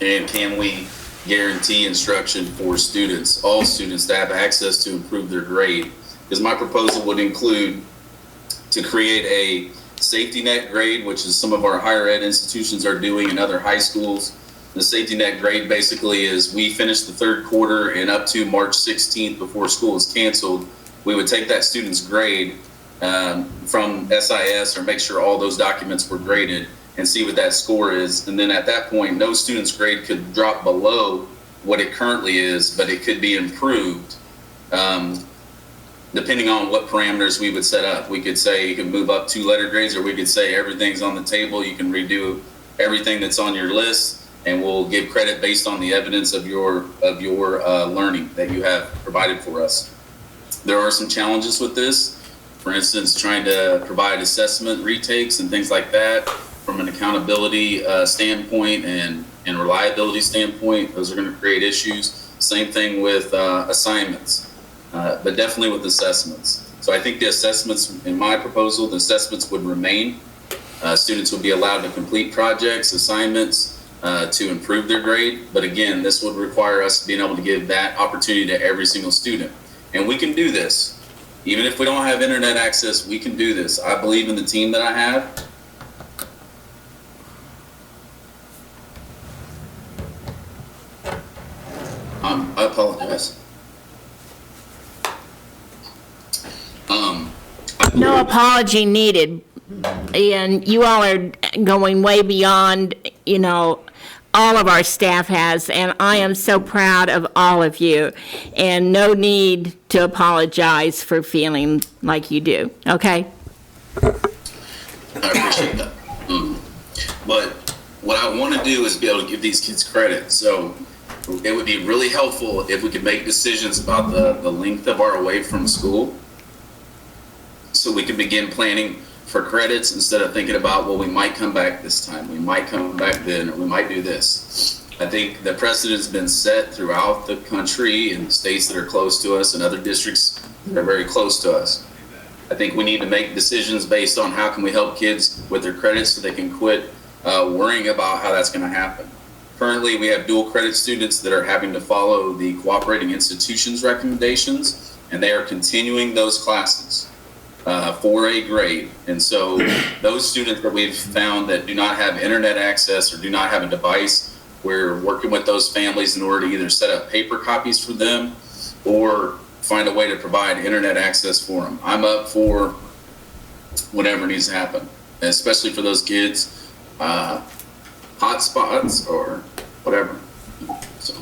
And can we guarantee instruction for students, all students, to have access to improve their grade? Because my proposal would include to create a safety net grade, which is some of our higher ed institutions are doing in other high schools. The safety net grade basically is we finish the third quarter and up to March 16th before school is canceled, we would take that student's grade from SIS or make sure all those documents were graded and see what that score is. And then at that point, no student's grade could drop below what it currently is, but it could be improved depending on what parameters we would set up. We could say you can move up 2 letter grades, or we could say everything's on the table. You can redo everything that's on your list, and we'll give credit based on the evidence of your learning that you have provided for us. There are some challenges with this. For instance, trying to provide assessment retakes and things like that from an accountability standpoint and reliability standpoint. Those are going to create issues. Same thing with assignments. But definitely with assessments. So I think the assessments, in my proposal, the assessments would remain. Students would be allowed to complete projects, assignments to improve their grade. But again, this would require us being able to give that opportunity to every single student. And we can do this. Even if we don't have internet access, we can do this. I believe in the team that I have. I apologize. No apology needed. And you all are going way beyond, you know, all of our staff has, and I am so proud of all of you. And no need to apologize for feeling like you do, okay? I appreciate that. But what I want to do is be able to give these kids credit. So it would be really helpful if we could make decisions about the length of our away from school, so we can begin planning for credits instead of thinking about, well, we might come back this time, we might come back then, or we might do this. I think the precedent's been set throughout the country and states that are close to us and other districts that are very close to us. I think we need to make decisions based on how can we help kids with their credits so they can quit worrying about how that's going to happen. Currently, we have dual credit students that are having to follow the cooperating institutions recommendations, and they are continuing those classes for a grade. And so those students that we've found that do not have internet access or do not have a device, we're working with those families in order to either set up paper copies for them or find a way to provide internet access for them. I'm up for whatever needs to happen, especially for those kids, hotspots or whatever. So.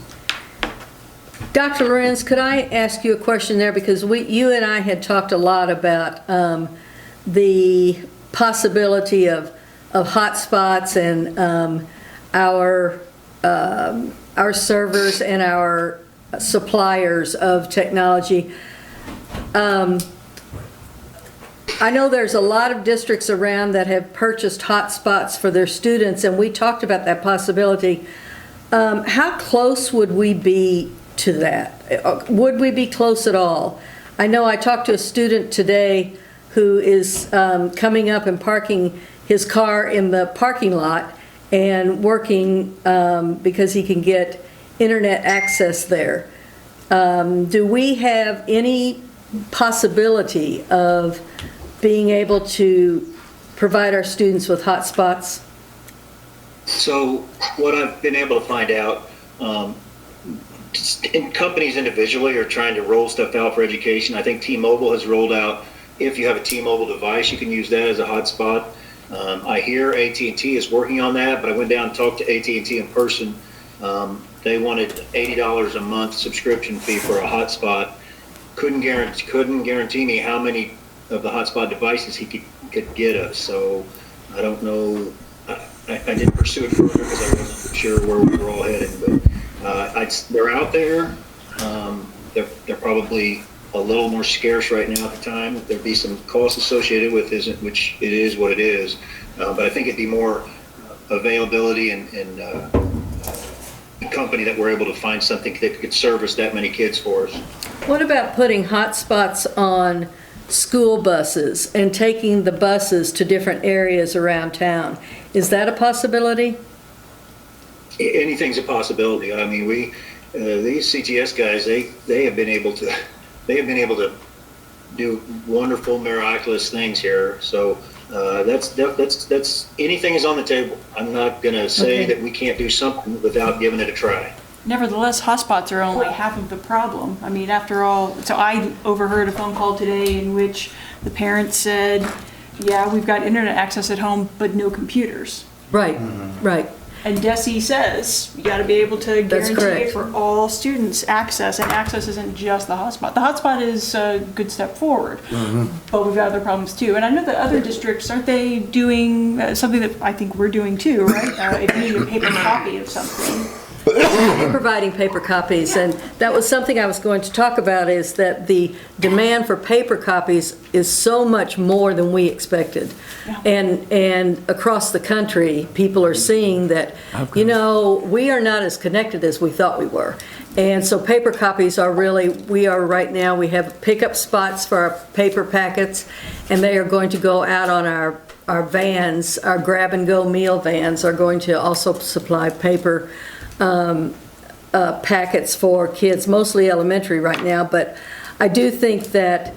Dr. Lorenz, could I ask you a question there? Because you and I had talked a lot about the possibility of hotspots and our servers and our suppliers of technology. I know there's a lot of districts around that have purchased hotspots for their students, and we talked about that possibility. How close would we be to that? Would we be close at all? I know I talked to a student today who is coming up and parking his car in the parking lot and working because he can get internet access there. Do we have any possibility of being able to provide our students with hotspots? So what I've been able to find out, companies individually are trying to roll stuff out for education. I think T-Mobile has rolled out, if you have a T-Mobile device, you can use that as a hotspot. I hear AT&T is working on that, but I went down and talked to AT&T in person. They wanted $80 a month subscription fee for a hotspot. Couldn't guarantee me how many of the hotspot devices he could get us. So I don't know. I didn't pursue it further because I wasn't sure where we were all headed. But they're out there. They're probably a little more scarce right now at the time. There'd be some costs associated with it, which it is what it is. But I think it'd be more availability and a company that we're able to find something that could service that many kids for us. What about putting hotspots on school buses and taking the buses to different areas around town? Is that a possibility? Anything's a possibility. I mean, these CTS guys, they have been able to do wonderful, miraculous things here. So that's anything is on the table. I'm not going to say that we can't do something without giving it a try. Nevertheless, hotspots are only half of the problem. I mean, after all, so I overheard a phone call today in which the parents said, yeah, we've got internet access at home, but no computers. Right, right. And DESE says you got to be able to That's guarantee correct. it for all students access, and access isn't just the hotspot. The hotspot is a good step forward, but we've got other problems too. And I know that other districts, aren't they doing something that I think we're doing too, right? If you need a paper copy of something. Providing paper copies, and that was something I was going to talk about, is that the demand for paper copies is so much more than we expected. Yeah. And across the country, people are seeing that, you know, we are not as connected as we thought we were. And so paper copies are really, we are right now, we have pickup spots for our paper packets, and they are going to go out on our vans, our grab-and-go meal vans are going to also supply paper packets for kids, mostly elementary right now, but I do think that,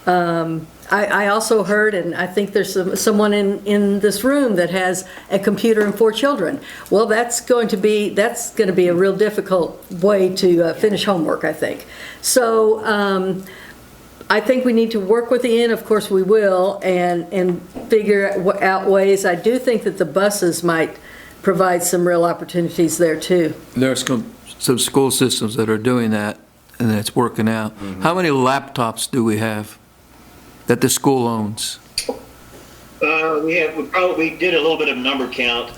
I also heard, and I think there's someone in this room that has a computer and 4 children. Well, that's going to be a real difficult way to finish homework, I think. So I think we need to work with the inn, of course we will, and figure out ways. I do think that the buses might provide some real opportunities there too. There's some school systems that are doing that, and it's working out. How many laptops do we have that the school owns? We did a little bit of number count.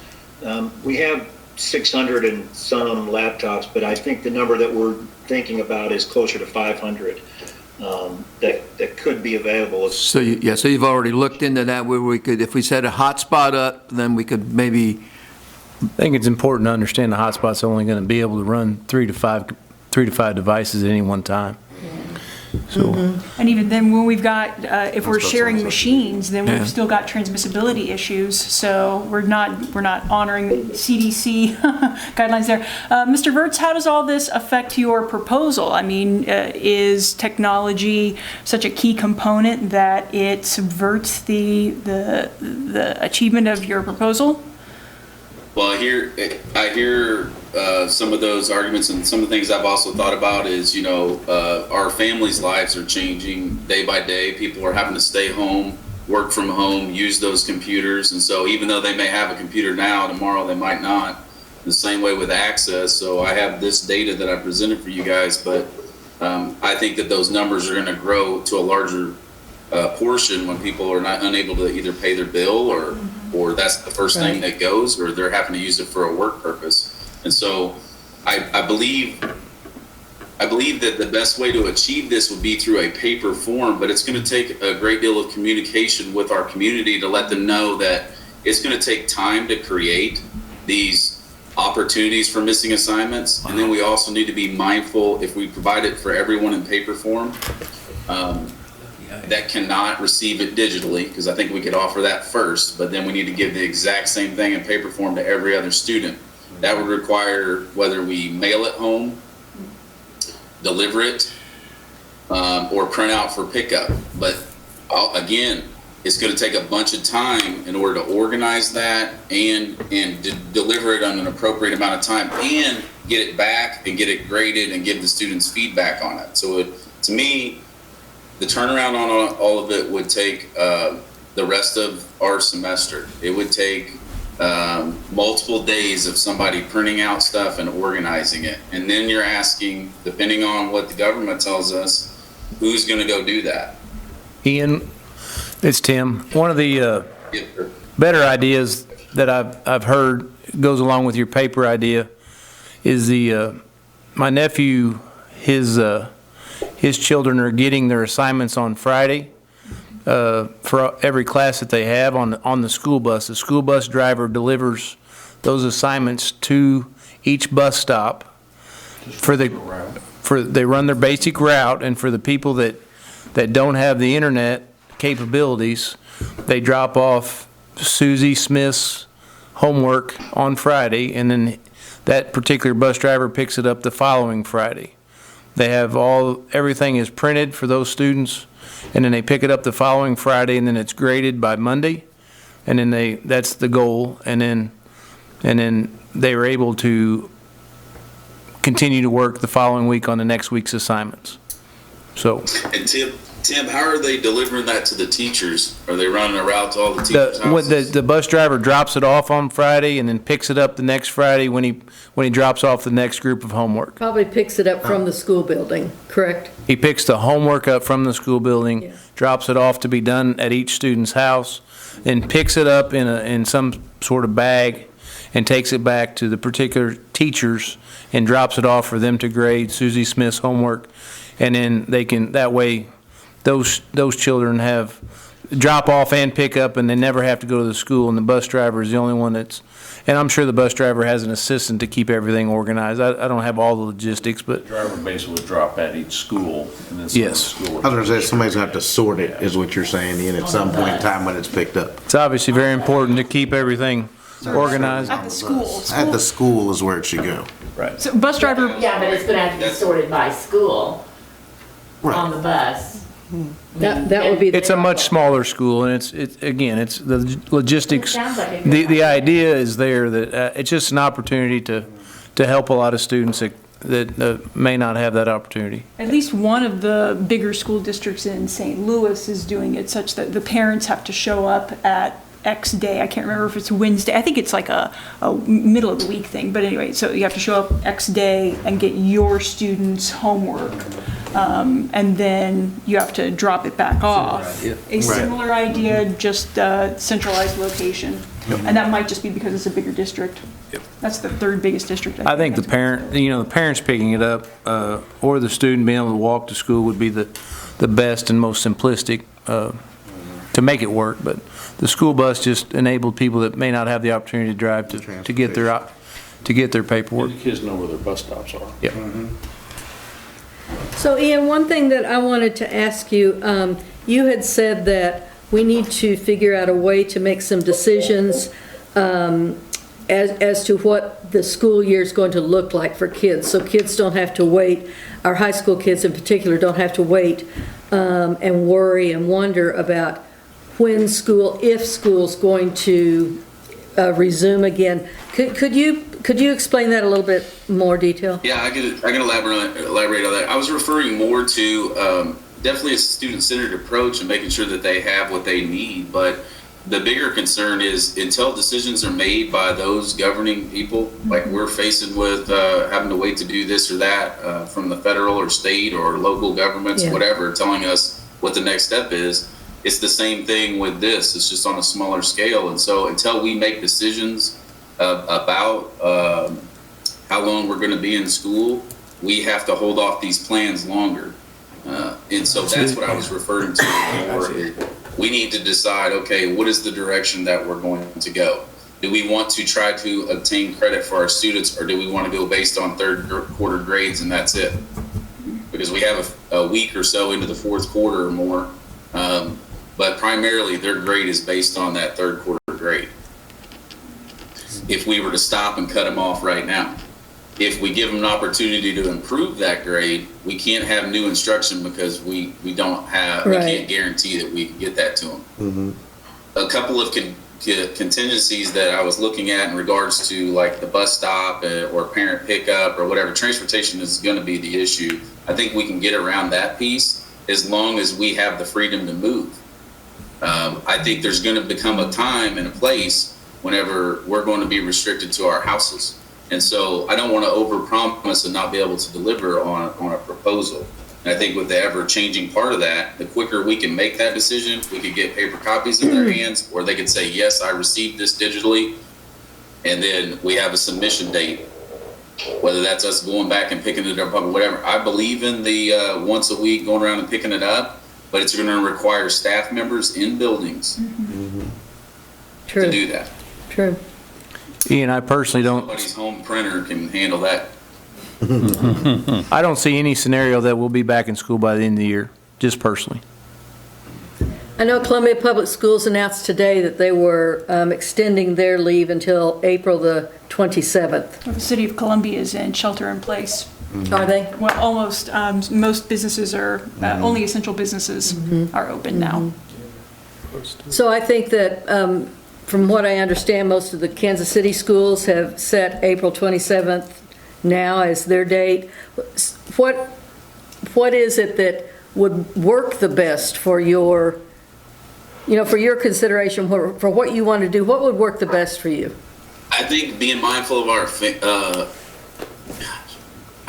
We have 600 and some laptops, but I think the number that we're thinking about is closer to 500 that could be available. So you've already looked into that, where we could, if we set a hotspot up, then we could maybe. I think it's important to understand the hotspot's only going to be able to run 3 to 5 devices at any one time. So, And even then, when we've got, if we're sharing machines, then we've still got transmissibility issues. So we're not honoring the CDC guidelines there. Mr. Virts, how does all this affect your proposal? I mean, is technology such a key component that it subverts the achievement of your proposal? Well, I hear some of those arguments, and some of the things I've also thought about is, our families' lives are changing day by day. People are having to stay home, work from home, use those computers. And so even though they may have a computer now, tomorrow they might not. The same way with access. So I have this data that I presented for you guys, but I think that those numbers are going to grow to a larger portion when people are unable to either pay their bill or that's the first thing that goes, or they're having to use it for a work purpose. And so I believe that the best way to achieve this would be through a paper form, but it's going to take a great deal of communication with our community to let them know that it's going to take time to create these opportunities for missing assignments. And then we also need to be mindful, if we provide it for everyone in paper form, that cannot receive it digitally, because I think we could offer that first, but then we need to give the exact same thing in paper form to every other student. That would require whether we mail it home, deliver it, or print out for pickup. But again, it's going to take a bunch of time in order to organize that and deliver it on an appropriate amount of time and get it back and get it graded and give the students feedback on it. So to me, the turnaround on all of it would take the rest of our semester. It would take multiple days of somebody printing out stuff and organizing it. And then you're asking, depending on what the government tells us, who's going to go do that? Ian, it's Tim. One of the better ideas that I've heard goes along with your paper idea is my nephew, his children are getting their assignments on Friday for every class that they have on the school bus. The school bus driver delivers those assignments to each bus stop they run their basic route, and for the people that don't have the internet capabilities, they drop off Susie Smith's homework on Friday, and then that particular bus driver picks it up the following Friday. They have everything is printed for those students, and then they pick it up the following Friday, and then it's graded by Monday, and then that's the goal, and then they were able to continue to work the following week on the next week's assignments. So. And Tim, how are they delivering that to the teachers? Are they running a route to all the teachers' houses? The bus driver drops it off on Friday and then picks it up the next Friday when he drops off the next group of homework. Probably picks it up from the school building, correct? He picks the homework up from the school building, drops it off to be done at each student's house, and picks it up in some sort of bag and takes it back to the particular teachers and drops it off for them to grade Susie Smith's homework. And then they can, that way, those children have drop off and pick up, and they never have to go to the school, and the bus driver is the only one and I'm sure the bus driver has an assistant to keep everything organized. I don't have all the logistics, but. The driver basically would drop at each school, and then Yes. school. I was going to say, somebody's going to have to sort it, is what you're saying, Ian, at some point in time when it's picked up. It's obviously very important to keep everything organized. At the school. At the school is where it should go. Right. So bus driver. Yeah, but it's going to have to be sorted by school. on the bus. That would be. It's a much smaller school, and it's the logistics. Sounds like a good The idea is there that it's just an opportunity to help a lot of students that may not have that opportunity. At least one of the bigger school districts in St. Louis is doing it such that the parents have to show up at X day. I can't remember if it's Wednesday. I think it's like a middle of the week thing. But anyway, so you have to show up X day and get your students' homework. And then you have to drop it back off. A similar idea, just centralized location. And that might just be because it's a bigger district. That's the third biggest district. I think the parents picking it up, or the student being able to walk to school would be the best and most simplistic to make it work. But the school bus just enabled people that may not have the opportunity to drive to get their paperwork. The kids know where their bus stops are. Yep. So Ian, one thing that I wanted to ask you, you had said that we need to figure out a way to make some decisions as to what the school year is going to look like for kids. So kids don't have to wait, our high school kids in particular don't have to wait and worry and wonder about when school, if school's going to resume again. Could you explain that a little bit more detail? Yeah, I can elaborate on that. I was referring more to definitely a student-centered approach and making sure that they have what they need. But the bigger concern is until decisions are made by those governing people, like we're facing with having to wait to do this or that from the federal or state or local governments, whatever, telling us what the next step is. It's the same thing with this. It's just on a smaller scale. And so until we make decisions about how long we're going to be in school, we have to hold off these plans longer. And so that's what I was referring to. We need to decide, okay, what is the direction that we're going to go? Do we want to try to obtain credit for our students, or do we want to go based on third quarter grades and that's it? Because we have a week or so into the fourth quarter or more. But primarily their grade is based on that third quarter grade. If we were to stop and cut them off right now, if we give them an opportunity to improve that grade, we can't have new instruction because we don't have, we can't guarantee that we can get that to them. Mm-hmm. A couple of contingencies that I was looking at in regards to like the bus stop or parent pickup or whatever, transportation is going to be the issue. I think we can get around that piece as long as we have the freedom to move. I think there's going to become a time and a place whenever we're going to be restricted to our houses. And so I don't want to overpromise and not be able to deliver on a proposal. And I think with the ever-changing part of that, the quicker we can make that decision, we could get paper copies in their hands, or they could say, yes, I received this digitally, and then we have a submission date, whether that's us going back and picking it up or whatever. I believe in the once a week going around and picking it up, but it's going to require staff members in buildings to do that. True. Ian, I personally don't. Somebody's home printer can handle that. I don't see any scenario that we'll be back in school by the end of the year, just personally. I know Columbia Public Schools announced today that they were extending their leave until April the 27th. The city of Columbia is in shelter in place. Are they? Well, almost. Most businesses are, only essential businesses are open now. So I think that from what I understand, most of the Kansas City schools have set April 27th now as their date. What is it that would work the best for your, for your consideration, for what you want to do? What would work the best for you? I think being mindful of our,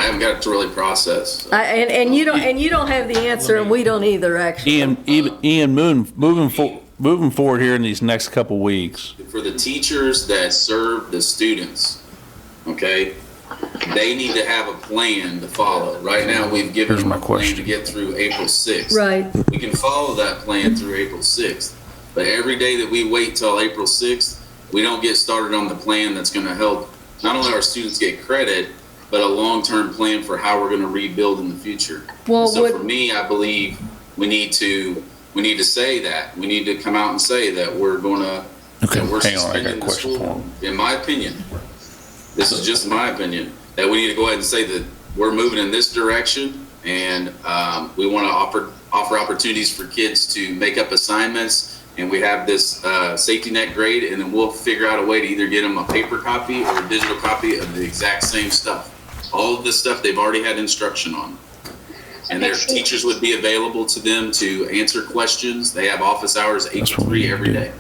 I haven't got to really process. And you don't have the answer, and we don't either, actually. Ian, moving forward here in these next couple weeks. For the teachers that serve the students, okay, they need to have a plan to follow. Right now, we've given them a plan to get through April 6th. Right. We can follow that plan through April 6th. But every day that we wait till April 6th, we don't get started on the plan that's going to help not only our students get credit, but a long-term plan for how we're going to rebuild in the future. Well, so for me, I believe we need to say that. We need to come out and say that we're going to, that we're suspending the school. In my opinion, this is just my opinion, that we need to go ahead and say that we're moving in this direction And we want to offer opportunities for kids to make up assignments. And we have this safety net grade, and then we'll figure out a way to either get them a paper copy or a digital copy of the exact same stuff. All of the stuff they've already had instruction on. And their teachers would be available to them to answer questions. They have office hours 8 to 3 every day.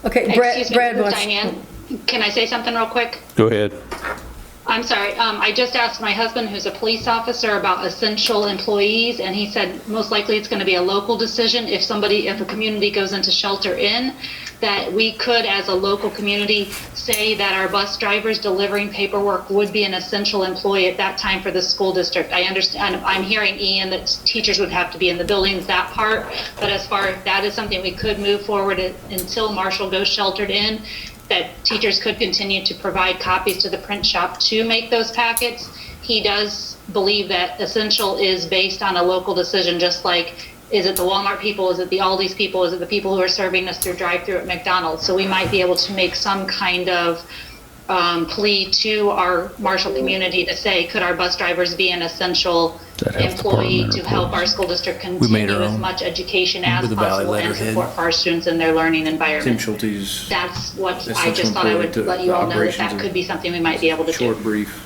Okay, Excuse me, Brad wants. Diane, can I say something real quick? Go ahead. I'm sorry. I just asked my husband, who's a police officer, about essential employees, and he said most likely it's going to be a local decision. If a community goes into shelter in, that we could, as a local community, say that our bus drivers delivering paperwork would be an essential employee at that time for the school district. I understand. I'm hearing, Ian, that teachers would have to be in the buildings, that part. But as far as that is something we could move forward until Marshall goes sheltered in, that teachers could continue to provide copies to the print shop to make those packets. He does believe that essential is based on a local decision, just like, is it the Walmart people, is it the Aldi's people, is it the people who are serving us through drive-through at McDonald's? So we might be able to make some kind of plea to our Marshall community to say, could our bus drivers be an essential employee to help our school district continue as much education as possible and support for our students in their learning environment. That's what I just thought I would let you all know, that could be something we might be able to do. Short, brief.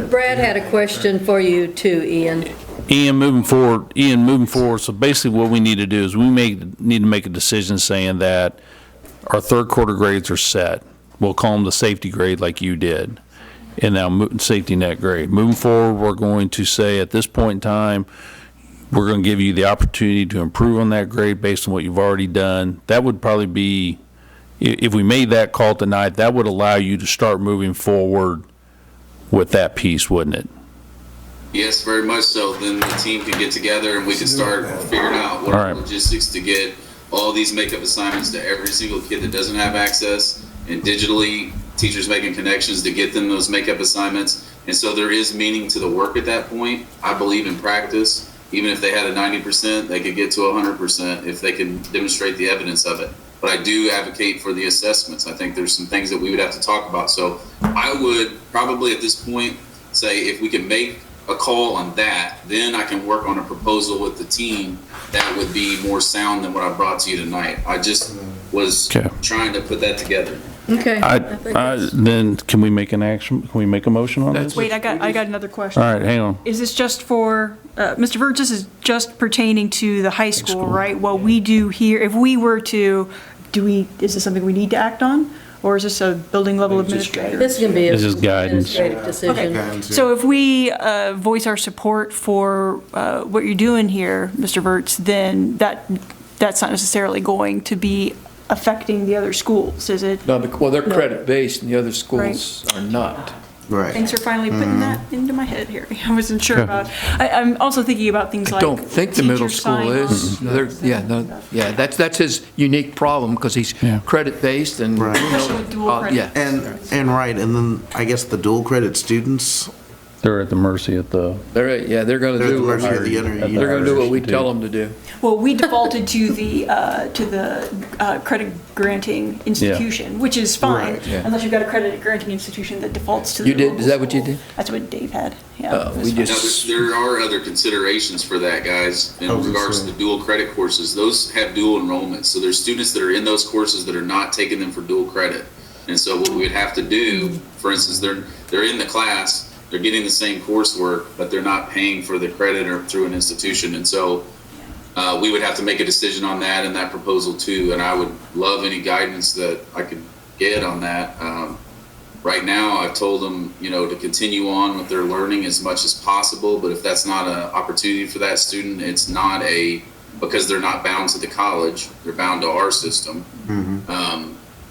Brad had a question for you too, Ian. Ian, moving forward, so basically what we need to do is we need to make a decision saying that our third quarter grades are set. We'll call them the safety grade like you did, and now safety net grade. Moving forward, we're going to say at this point in time, we're going to give you the opportunity to improve on that grade based on what you've already done. That would probably be, if we made that call tonight, that would allow you to start moving forward with that piece, wouldn't it? Yes, very much so. Then the team can get together and we can start figuring out what are the logistics to get all these makeup assignments to every single kid that doesn't have access, and digitally teachers making connections to get them those makeup assignments. And so there is meaning to the work at that point. I believe in practice. Even if they had a 90%, they could get to 100% if they can demonstrate the evidence of it. But I do advocate for the assessments. I think there's some things that we would have to talk about. So I would probably at this point say if we can make a call on that, then I can work on a proposal with the team that would be more sound than what I brought to you tonight. I just was trying to put that together. Okay. Then can we make an action? Can we make a motion on this? Wait, I got another question. All right, hang on. Is this just for, Mr. Virts, this is just pertaining to the high school, right? What we do here, if we were to, is this something we need to act on? Or is this a building level administrator? This is going to be This is guidance. administrative decision. Okay, so if we voice our support for what you're doing here, Mr. Virts, then that's not necessarily going to be affecting the other schools, is it? No, well, they're credit-based and the other schools are not. Right. Thanks for finally putting that into my head, Harry. I wasn't sure about. I'm also thinking about things like. I don't think the middle teacher school is. sign-on. That's his unique problem because he's credit-based and. Right. Especially with dual credit. Yeah. And right, and then I guess the dual credit students, They're at the mercy of the. They're going to they're at the do. mercy of the They're going to do what we tell them to do. Well, we defaulted to the credit granting institution, which is fine, Right, yeah. unless you've got a credit granting institution that defaults to the You did? local Is that what you school. did? That's what Dave had, yeah. We Now, just. there are other considerations for that, guys, in regards to the dual credit courses. Those have dual enrollments. So there's students that are in those courses that are not taking them for dual credit. And so what we would have to do, for instance, they're in the class, they're getting the same coursework, but they're not paying for the credit or through an institution. And so we would have to make a decision on that and that proposal too. And I would love any guidance that I could get on that. Right now, I've told them, to continue on with their learning as much as possible. But if that's not an opportunity for that student, it's not because they're not bound to the college, they're bound to our system.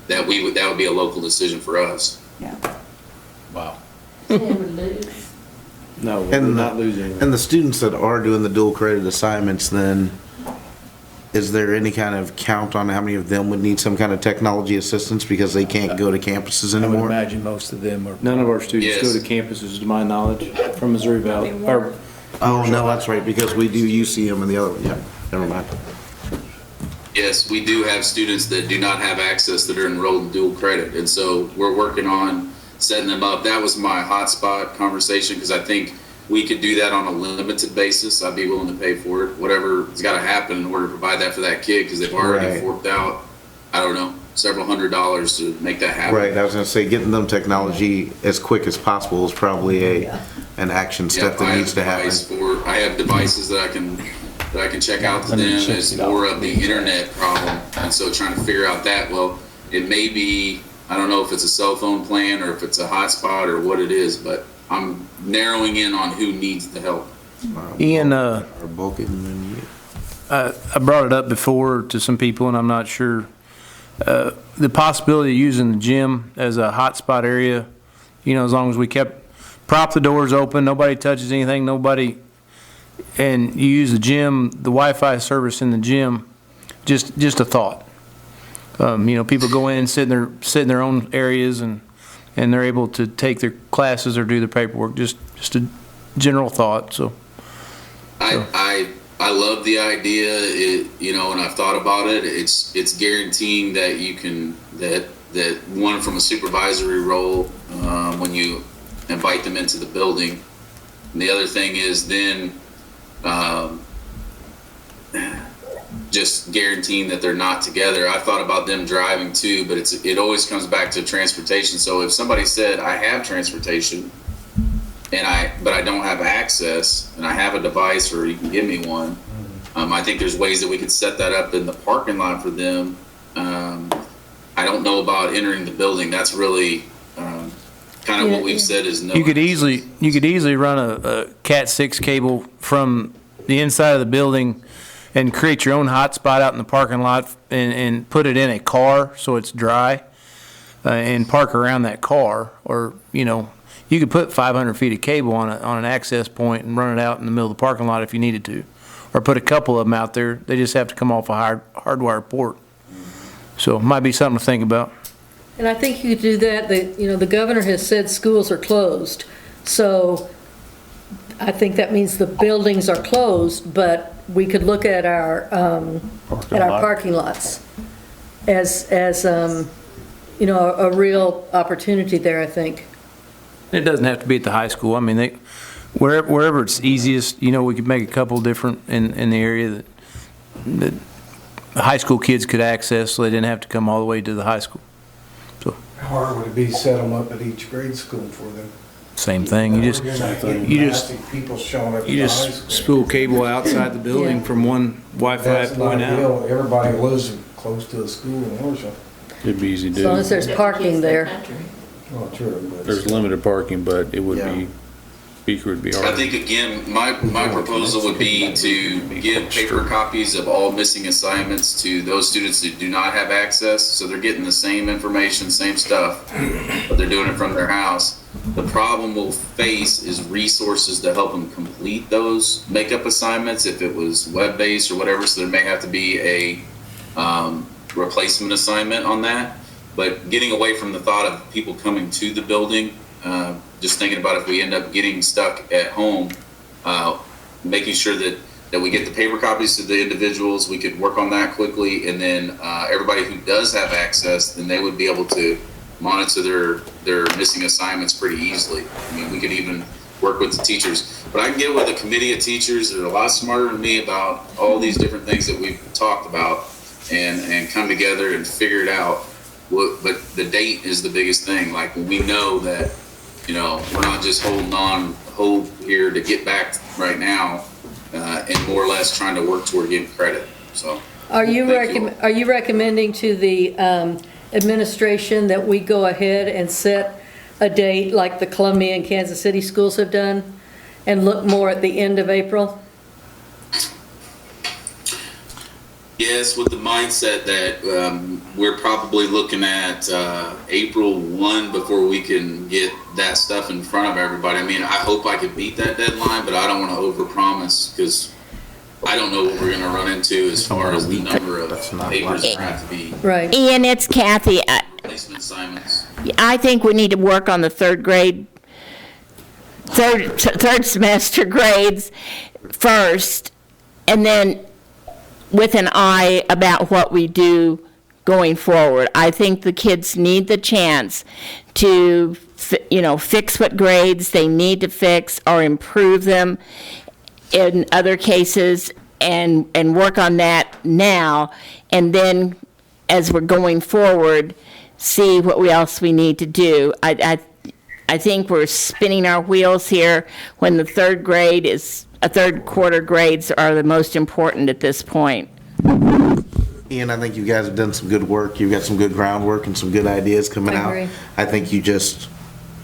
That would be a local decision for us. Yeah. Wow. No, we're and not losing. and the students that are doing the dual credit assignments, then is there any kind of count on how many of them would need some kind of technology assistance because they can't go to campuses I would anymore? imagine most of them are. None of our students Yes. go to campuses, to my knowledge, from Missouri Valley. Or Oh, no, that's right, because we do UCM and the other one, yeah, never mind. Yes, we do have students that do not have access that are enrolled in dual credit. And so we're working on setting them up. That was my hotspot conversation because I think we could do that on a limited basis, I'd be willing to pay for it. Whatever's got to happen in order to provide that for that kid, because they've already Right. forked out, I don't know, several $100s to make that happen. Right, I was gonna say, getting them technology as quick as possible is probably an action step Yep, that needs to happen. I have devices that I can check out to them. It's more of the internet problem, and so trying to figure out that. Well, it may be, I don't know if it's a cell phone plan or if it's a hotspot or what it is, but I'm narrowing in on who needs the help. Ian, Or bulk it and then I brought it up before to some people, and I'm not sure. The possibility of using the gym as a hotspot area, as long as we prop the doors open, nobody touches anything, and you use the gym, the Wi-Fi service in the gym, just a thought. People go in and sit in their own areas, and they're able to take their classes or do their paperwork. Just a general thought. So. I love the idea, and I've thought about it. It's guaranteeing that you can, that one from a supervisory role, when you invite them into the building. And the other thing is then, just guaranteeing that they're not together. I thought about them driving too, but it always comes back to transportation. So if somebody said, I have transportation, but I don't have access, and I have a device, or you can give me one. I think there's ways that we could set that up in the parking lot for them. I don't know about entering the building. That's really kind of what we've said is no. You could easily run a Cat 6 cable from the inside of the building and create your own hotspot out in the parking lot and put it in a car so it's dry, and park around that car, or you could put 500 feet of cable on an access point and run it out in the middle of the parking lot if you needed to. Or put a couple of them out there. They just have to come off a hardwired port. So it might be something to think about. And I think you could do that. The governor has said schools are closed. So I think that means the buildings are closed, but we could look at our parking lots as a real opportunity there, I think. It doesn't have to be at the high school. I mean, wherever it's easiest, we could make a couple different in the area that the high school kids could access, so they didn't have to come all the way to the high school. So How hard would it be to set them up at each grade school for them? same thing. You just People showing up at the high school. spool cable outside the building Yeah. from one Wi-Fi That's not point out. ideal. Everybody lives close to a school in Orsham. It'd be easy to As long do. as there's parking there. Oh, true, but. There's limited parking, but it would Yeah. be, Beaker would be I hard. think, again, my proposal would be to give paper copies of all missing assignments to those students who do not have access, so they're getting the same information, same stuff, but they're doing it from their house. The problem we'll face is resources to help them complete those makeup assignments, if it was web-based or whatever, so there may have to be a replacement assignment on that. But getting away from the thought of people coming to the building, just thinking about if we end up getting stuck at home, making sure that we get the paper copies to the individuals, we could work on that quickly, and then everybody who does have access, then they would be able to monitor their missing assignments pretty easily. I mean, we could even work with the teachers. But I can get with a committee of teachers that are a lot smarter than me about all these different things that we've talked about, and come together and figure it out. But the date is the biggest thing. Like, when we know that, we're not just holding on hope here to get back right now, and more or less trying to work toward getting credit. So, Are you thank you. recommending to the administration that we go ahead and set a date like the Columbia and Kansas City schools have done, and look more at the end of April? Yes, with the mindset that we're probably looking at April 1 before we can get that stuff in front of everybody. I mean, I hope I could beat that deadline, but I don't want to overpromise, because I don't know what we're going to run into as far as the number of papers that have to be Right. Ian, it's Kathy. placement assignments. I think we need to work on the third semester grades first, and then with an eye about what we do going forward. I think the kids need the chance to, fix what grades they need to fix or improve them in other cases, and work on that now, and then as we're going forward, see what else we need to do. I think we're spinning our wheels here when the third quarter grades are the most important at this point. Ian, I think you guys have done some good work. You've got some good groundwork and some good ideas coming out. agree. I think you just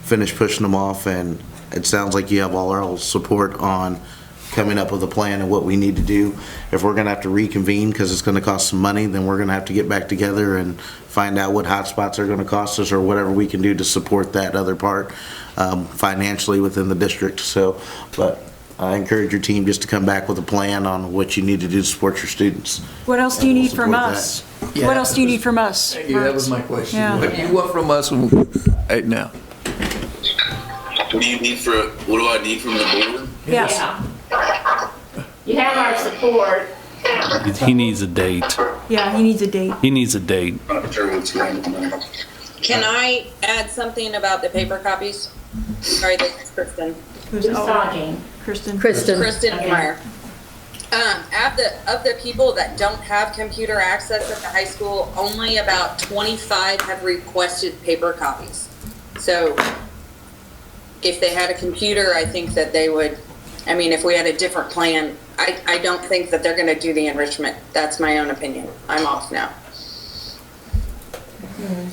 finished pushing them off, and it sounds like you have all our support on coming up with a plan and what we need to do. If we're gonna have to reconvene because it's gonna cost some money, then we're gonna have to get back together and find out what hotspots are gonna cost us or whatever we can do to support that other part financially within the district. So, but I encourage your team just to come back with a plan on what you need to do to support your students. What else do you And we'll need from support us? Yeah. What else do you need from us? That was my question. Yeah. What do you want from us right now? What do I need from the board? Yes. Yeah. You have our support. He needs a date. Yeah, he needs a date. He needs a date. I'm not sure what's going on. Can I add something about the paper copies? Sorry, this is Kristen. Who's talking? Kristen. Kristen. Kristen Meyer. Of the people that don't have computer access at the high school, only about 25 have requested paper copies. So if they had a computer, I think that they would, if we had a different plan, I don't think that they're going to do the enrichment. That's my own opinion. I'm off now.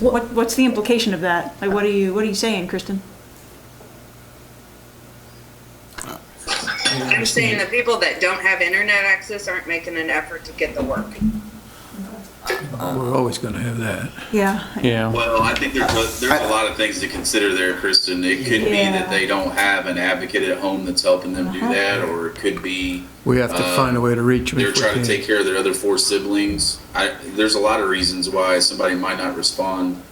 What's the implication of that? Like, what are you saying, Kristen? I'm saying the people that don't have internet access aren't making an effort to get the work. We're always going to have that. Yeah. Yeah. Well, I think there's a lot of things to consider there, Kristen. It could be that they don't have an advocate at home that's helping them do that, or it could be We have to find a way to reach them. they're if we trying to can. take care of their other 4 siblings. There's a lot of reasons why somebody might not respond.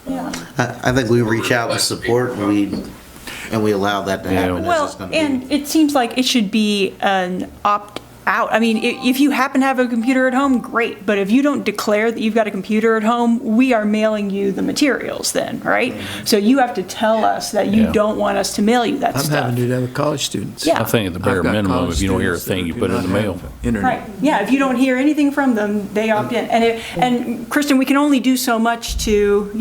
I think we reach out and support, and we allow that to happen. as it's Well, gonna be. and it seems like it should be an opt-out. If you happen to have a computer at home, great. But if you don't declare that you've got a computer at home, we are mailing you the materials then, right? So you have to tell us that you Yeah. don't want us to mail you that I'm stuff. having to do that with college students. Yeah. I think at the bare I've got minimum, college if you don't hear a students thing, you that put it in do the not mail. have Internet. Right, yeah, if you don't hear anything from them, they opt in. And Kristen, we can only do so much to,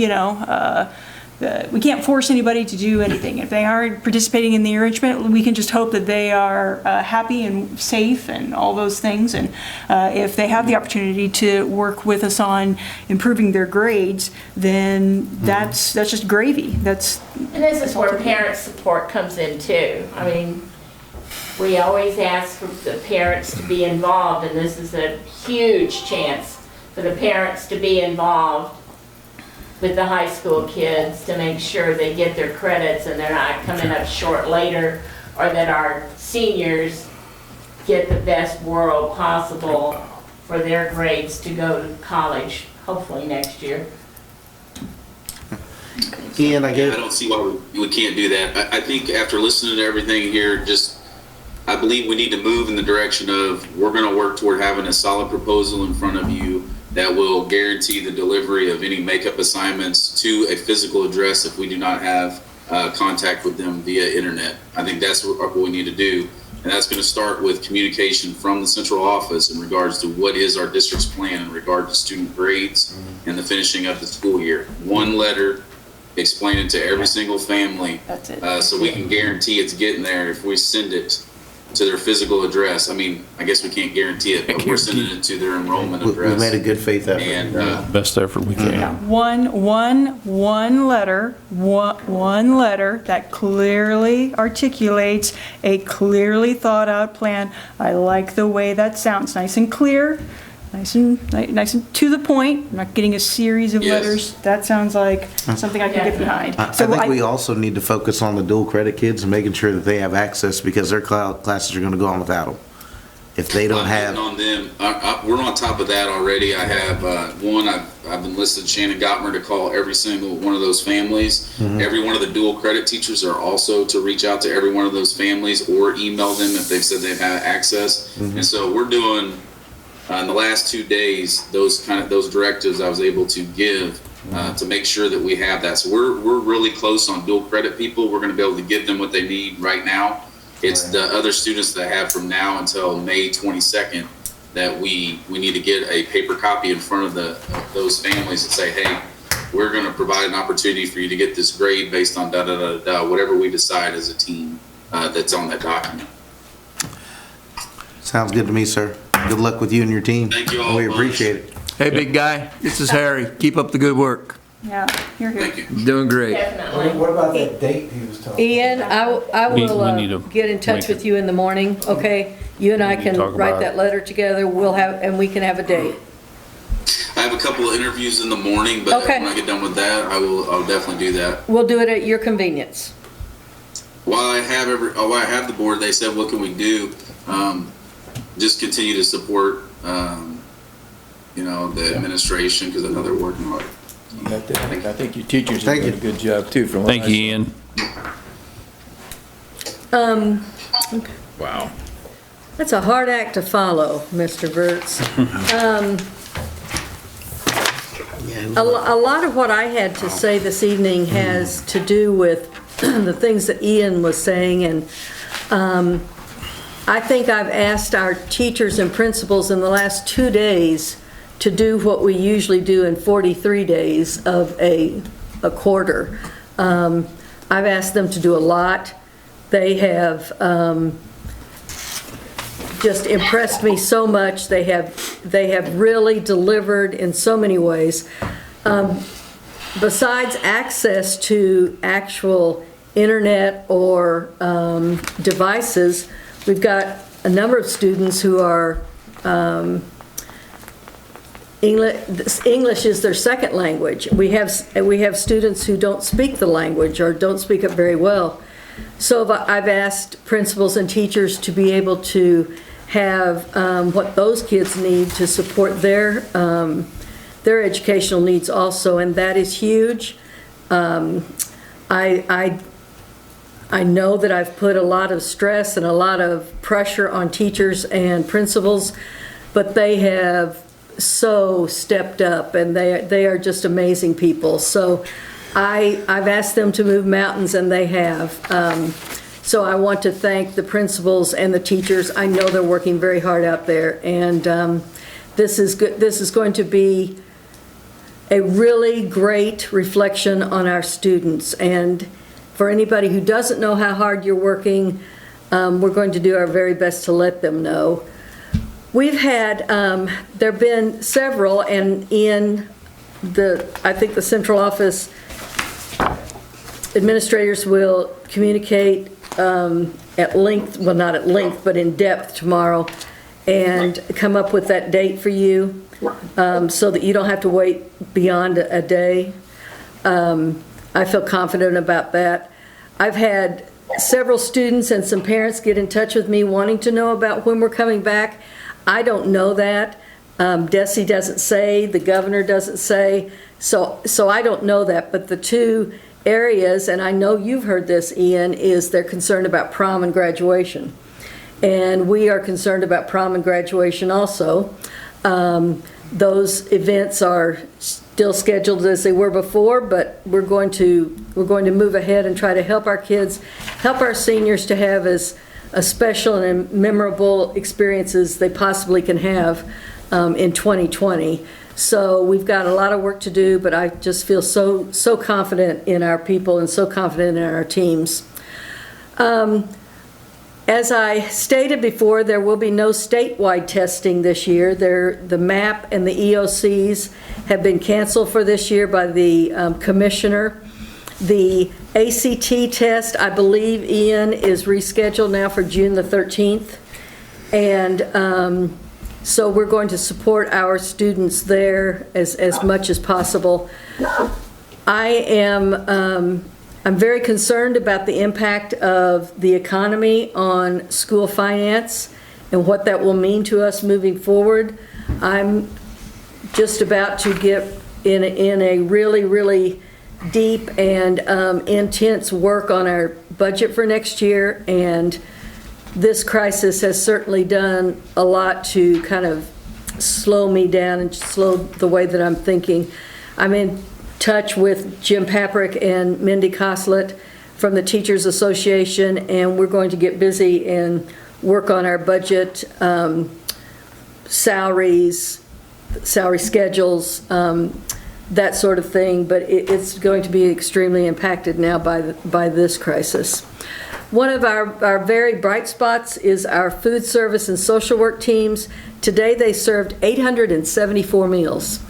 we can't force anybody to do anything. If they aren't participating in the enrichment, we can just hope that they are happy and safe and all those things. And if they have the opportunity to work with us on improving their grades, then that's just gravy. And this is where parent support comes in too. We always ask for the parents to be involved, and this is a huge chance for the parents to be involved with the high school kids to make sure they get their credits and they're not coming up short later, or that our seniors get the best world possible for their grades to go to college, hopefully next year. Ian, I guess. I don't see why we can't do that. I think after listening to everything here, I believe we need to move in the direction of we're going to work toward having a solid proposal in front of you that will guarantee the delivery of any makeup assignments to a physical address if we do not have contact with them via internet. I think that's what we need to do. And that's going to start with communication from the central office in regards to what is our district's plan in regard to student grades and the finishing of the school year. One letter explaining to every single family. That's it. So we can guarantee it's getting there if we send it to their physical address. I guess we can't guarantee it, but we're sending it to their enrollment We address. made a good faith effort. And Best effort we can. One letter that clearly articulates a clearly thought out plan. I like the way that sounds, nice and clear, nice and to the point. I'm not getting a series of Yes. letters. That sounds like something I can get behind. I think we also need to focus on the dual credit kids and making sure that they have access because their classes are going to go on without them. If they don't have. on them, we're on top of that already. I have I've enlisted Shannon Gottmer to call every single one of those families. Every one of the dual credit teachers are also to reach out to every one of those families or email them if they've said they've had access. And so we're doing in the last 2 days, those directives I was able to give to make sure that we have that. So we're really close on dual credit people. We're going to be able to give them what they need right now. It's the other students that have from now until May 22nd that we need to get a paper copy in front of those families and say, hey, we're going to provide an opportunity for you to get this grade based on whatever we decide as a team that's on that document. Sounds good to me, sir. Good luck with you and your team. Thank you all. We appreciate it. Hey, big guy, this is Harry. Keep up the good work. Yeah, you're here. Thank you. Doing great. What about that date he was talking? Ian, I We will need to get in touch make it- with you in the morning, okay? You and I We need to can talk write about that it. letter together, and we can have a date. I have a couple of interviews in the morning, but Okay. when I get done with that, I'll definitely do that. We'll do it at your convenience. While I have the board, they said, what can we do? Just continue to support, the administration, because I know they're working hard. I think your teachers Thank did a good job too. From what Thank I you, saw. Ian. Wow. That's a hard act to follow, Mr. Verts. A lot of what I had to say this evening has to do with the things that Ian was saying, and I think I've asked our teachers and principals in the last 2 days to do what we usually do in 43 days of a quarter. I've asked them to do a lot. They have just impressed me so much. They have really delivered in so many ways. Besides access to actual internet or devices, we've got a number of students who are English is their second language. We have students who don't speak the language or don't speak it very well. So I've asked principals and teachers to be able to have what those kids need to support their educational needs also, and that is huge. I know that I've put a lot of stress and a lot of pressure on teachers and principals, but they have so stepped up, and they are just amazing people. So I've asked them to move mountains, and they have. So I want to thank the principals and the teachers. I know they're working very hard out there, and this is good. This is going to be a really great reflection on our students. And for anybody who doesn't know how hard you're working, we're going to do our very best to let them know. We've had, there have been several, and in I think the central office administrators will communicate at length, well, not at length, but in depth tomorrow, and come up with that date for you, so that you don't have to wait beyond a day. I feel confident about that. I've had several students and some parents get in touch with me wanting to know about when we're coming back. I don't know that. Desi doesn't say, the governor doesn't say, so I don't know that. But the two areas, and I know you've heard this, Ian, is they're concerned about prom and graduation. And we are concerned about prom and graduation also. Those events are still scheduled as they were before, but we're going to move ahead and try to help our kids, help our seniors to have as a special and memorable experiences they possibly can have in 2020. So we've got a lot of work to do, but I just feel so confident in our people and so confident in our teams. As I stated before, there will be no statewide testing this year. The MAP and the EOCs have been canceled for this year by the commissioner. The ACT test, I believe, Ian, is rescheduled now for June the 13th. And so we're going to support our students there as much as possible. I'm very concerned about the impact of the economy on school finance and what that will mean to us moving forward. I'm just about to get in a really, really deep and intense work on our budget for next year, and this crisis has certainly done a lot to kind of slow me down and slow the way that I'm thinking. I'm in touch with Jim Paprick and Mindy Coslett from the Teachers Association, and we're going to get busy and work on our budget, salaries, salary schedules, that sort of thing, but it's going to be extremely impacted now by this crisis. One of our very bright spots is our food service and social work teams. Today they served 874 meals.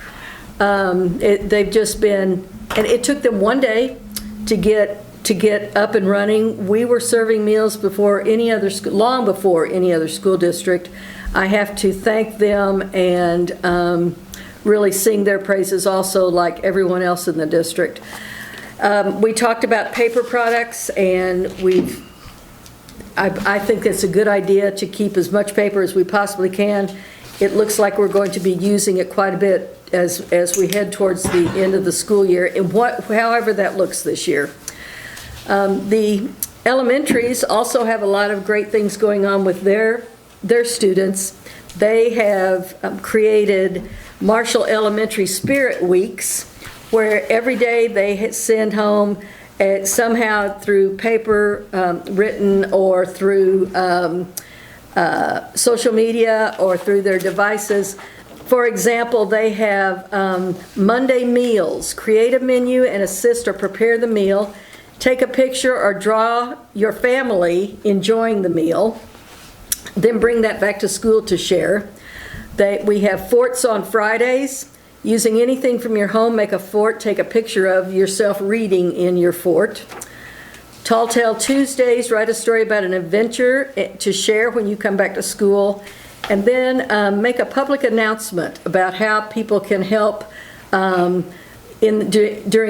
They've just been, and it took them one day to get up and running. We were serving meals before any other long before any other school district. I have to thank them and really sing their praises also, like everyone else in the district. We talked about paper products, and I think it's a good idea to keep as much paper as we possibly can. It looks like we're going to be using it quite a bit as we head towards the end of the school year, and however that looks this year. The elementaries also have a lot of great things going on with their students. They have created Marshall Elementary Spirit Weeks, where every day they send home somehow through paper, written, or through social media or through their devices. For example, they have Monday meals. Create a menu and assist or prepare the meal. Take a picture or draw your family enjoying the meal. Then bring that back to school to share. We have forts on Fridays. Using anything from your home, make a fort. Take a picture of yourself reading in your fort. Tall Tale Tuesdays, write a story about an adventure to share when you come back to school. And then make a public announcement about how people can help during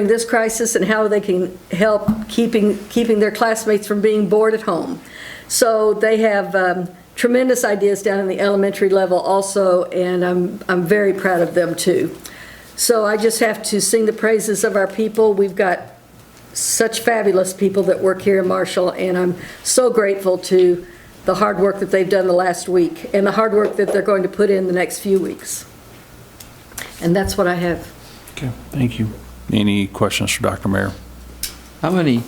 this crisis and how they can help keeping their classmates from being bored at home. So they have tremendous ideas down in the elementary level also, and I'm very proud of them too. So I just have to sing the praises of our people. We've got such fabulous people that work here in Marshall, and I'm so grateful to the hard work that they've done the last week and the hard work that they're going to put in the next few weeks. And that's what I have. Okay, thank you. Any questions for Dr. Mayer? How many,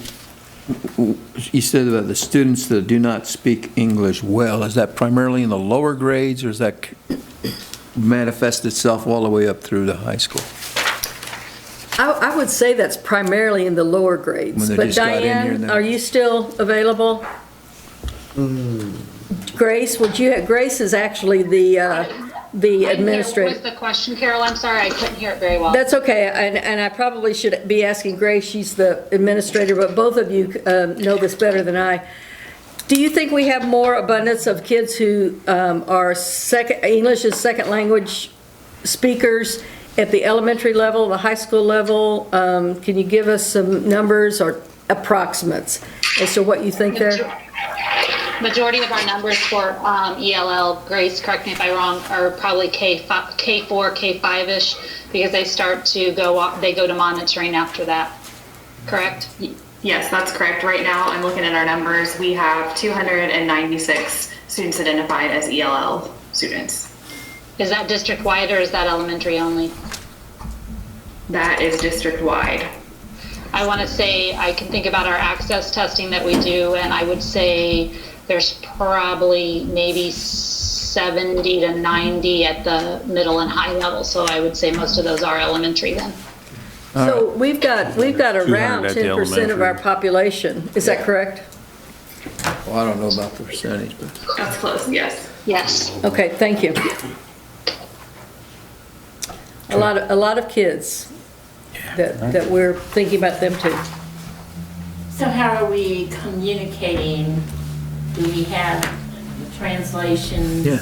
you said about the students that do not speak English well, is that primarily in the lower grades, or does that manifest itself all the way up through the high school? I would say that's primarily in the lower grades. But Diane, are you still available? Grace, Grace is actually the administrator. What was the question, Carol? I'm sorry, I couldn't hear it very well. That's okay, and I probably should be asking Grace. She's the administrator, but both of you know this better than I. Do you think we have more abundance of kids who are English as second language speakers at the elementary level, the high school level? Can you give us some numbers or approximates as to what you think there? Majority of our numbers for ELL, Grace, correct me if I'm wrong, are probably K4, K5-ish, because they start to they go to monitoring after that. Correct? Yes, that's correct. Right now, I'm looking at our numbers. We have 296 students identified as ELL students. Is that district-wide or is that elementary only? That is district-wide. I want to say, I can think about our access testing that we do, and I would say there's probably maybe 70 to 90 at the middle and high level. So I would say most of those are elementary then. So we've got around 10% of our population. Is that correct? Well, I don't know about the percentage, but that's close. Yes. Yes. Okay, thank you. A lot of kids that we're thinking about them too. So how are we communicating? Do we have the translations? Yeah.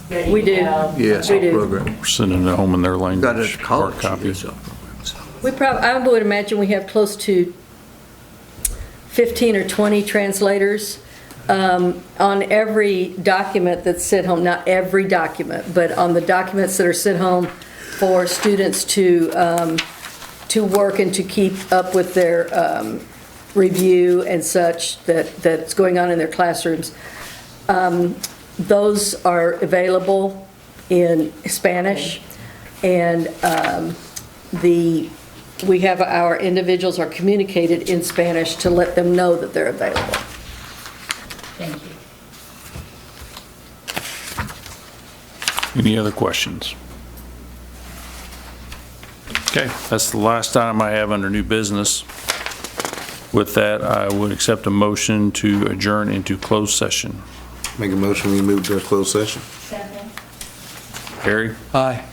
ready We to do. go? yes, We do. program. We're sending it home in their language. Got it at college. Hard copy. I would imagine we have close to 15 or 20 translators on every document that's sent home. Not every document, but on the documents that are sent home for students to work and to keep up with their review and such that's going on in their classrooms. Those are available in Spanish. And we have our individuals are communicated in Spanish to let them know that they're available. Thank you. Any other questions? Okay, that's the last item I have under new business. With that, I would accept a motion to adjourn into closed session. Make a motion, we move to a closed session. Second. Harry? Aye.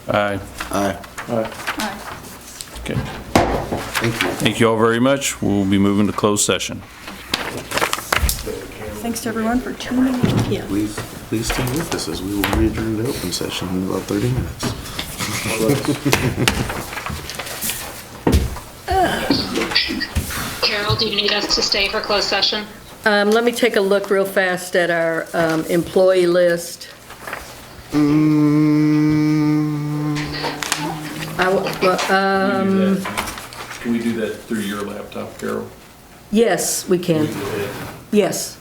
Aye. Aye. Okay. Thank you. Thank you all very much. We'll be moving to closed session. Thanks to everyone for tuning in. Yeah. Please stay with us as we will re-adjourn the open session in about 30 minutes. Carol, do you need us to stay for closed session? Let me take a look real fast at our employee list. Can we do that through your laptop, Carol? Yes, we can. Yes.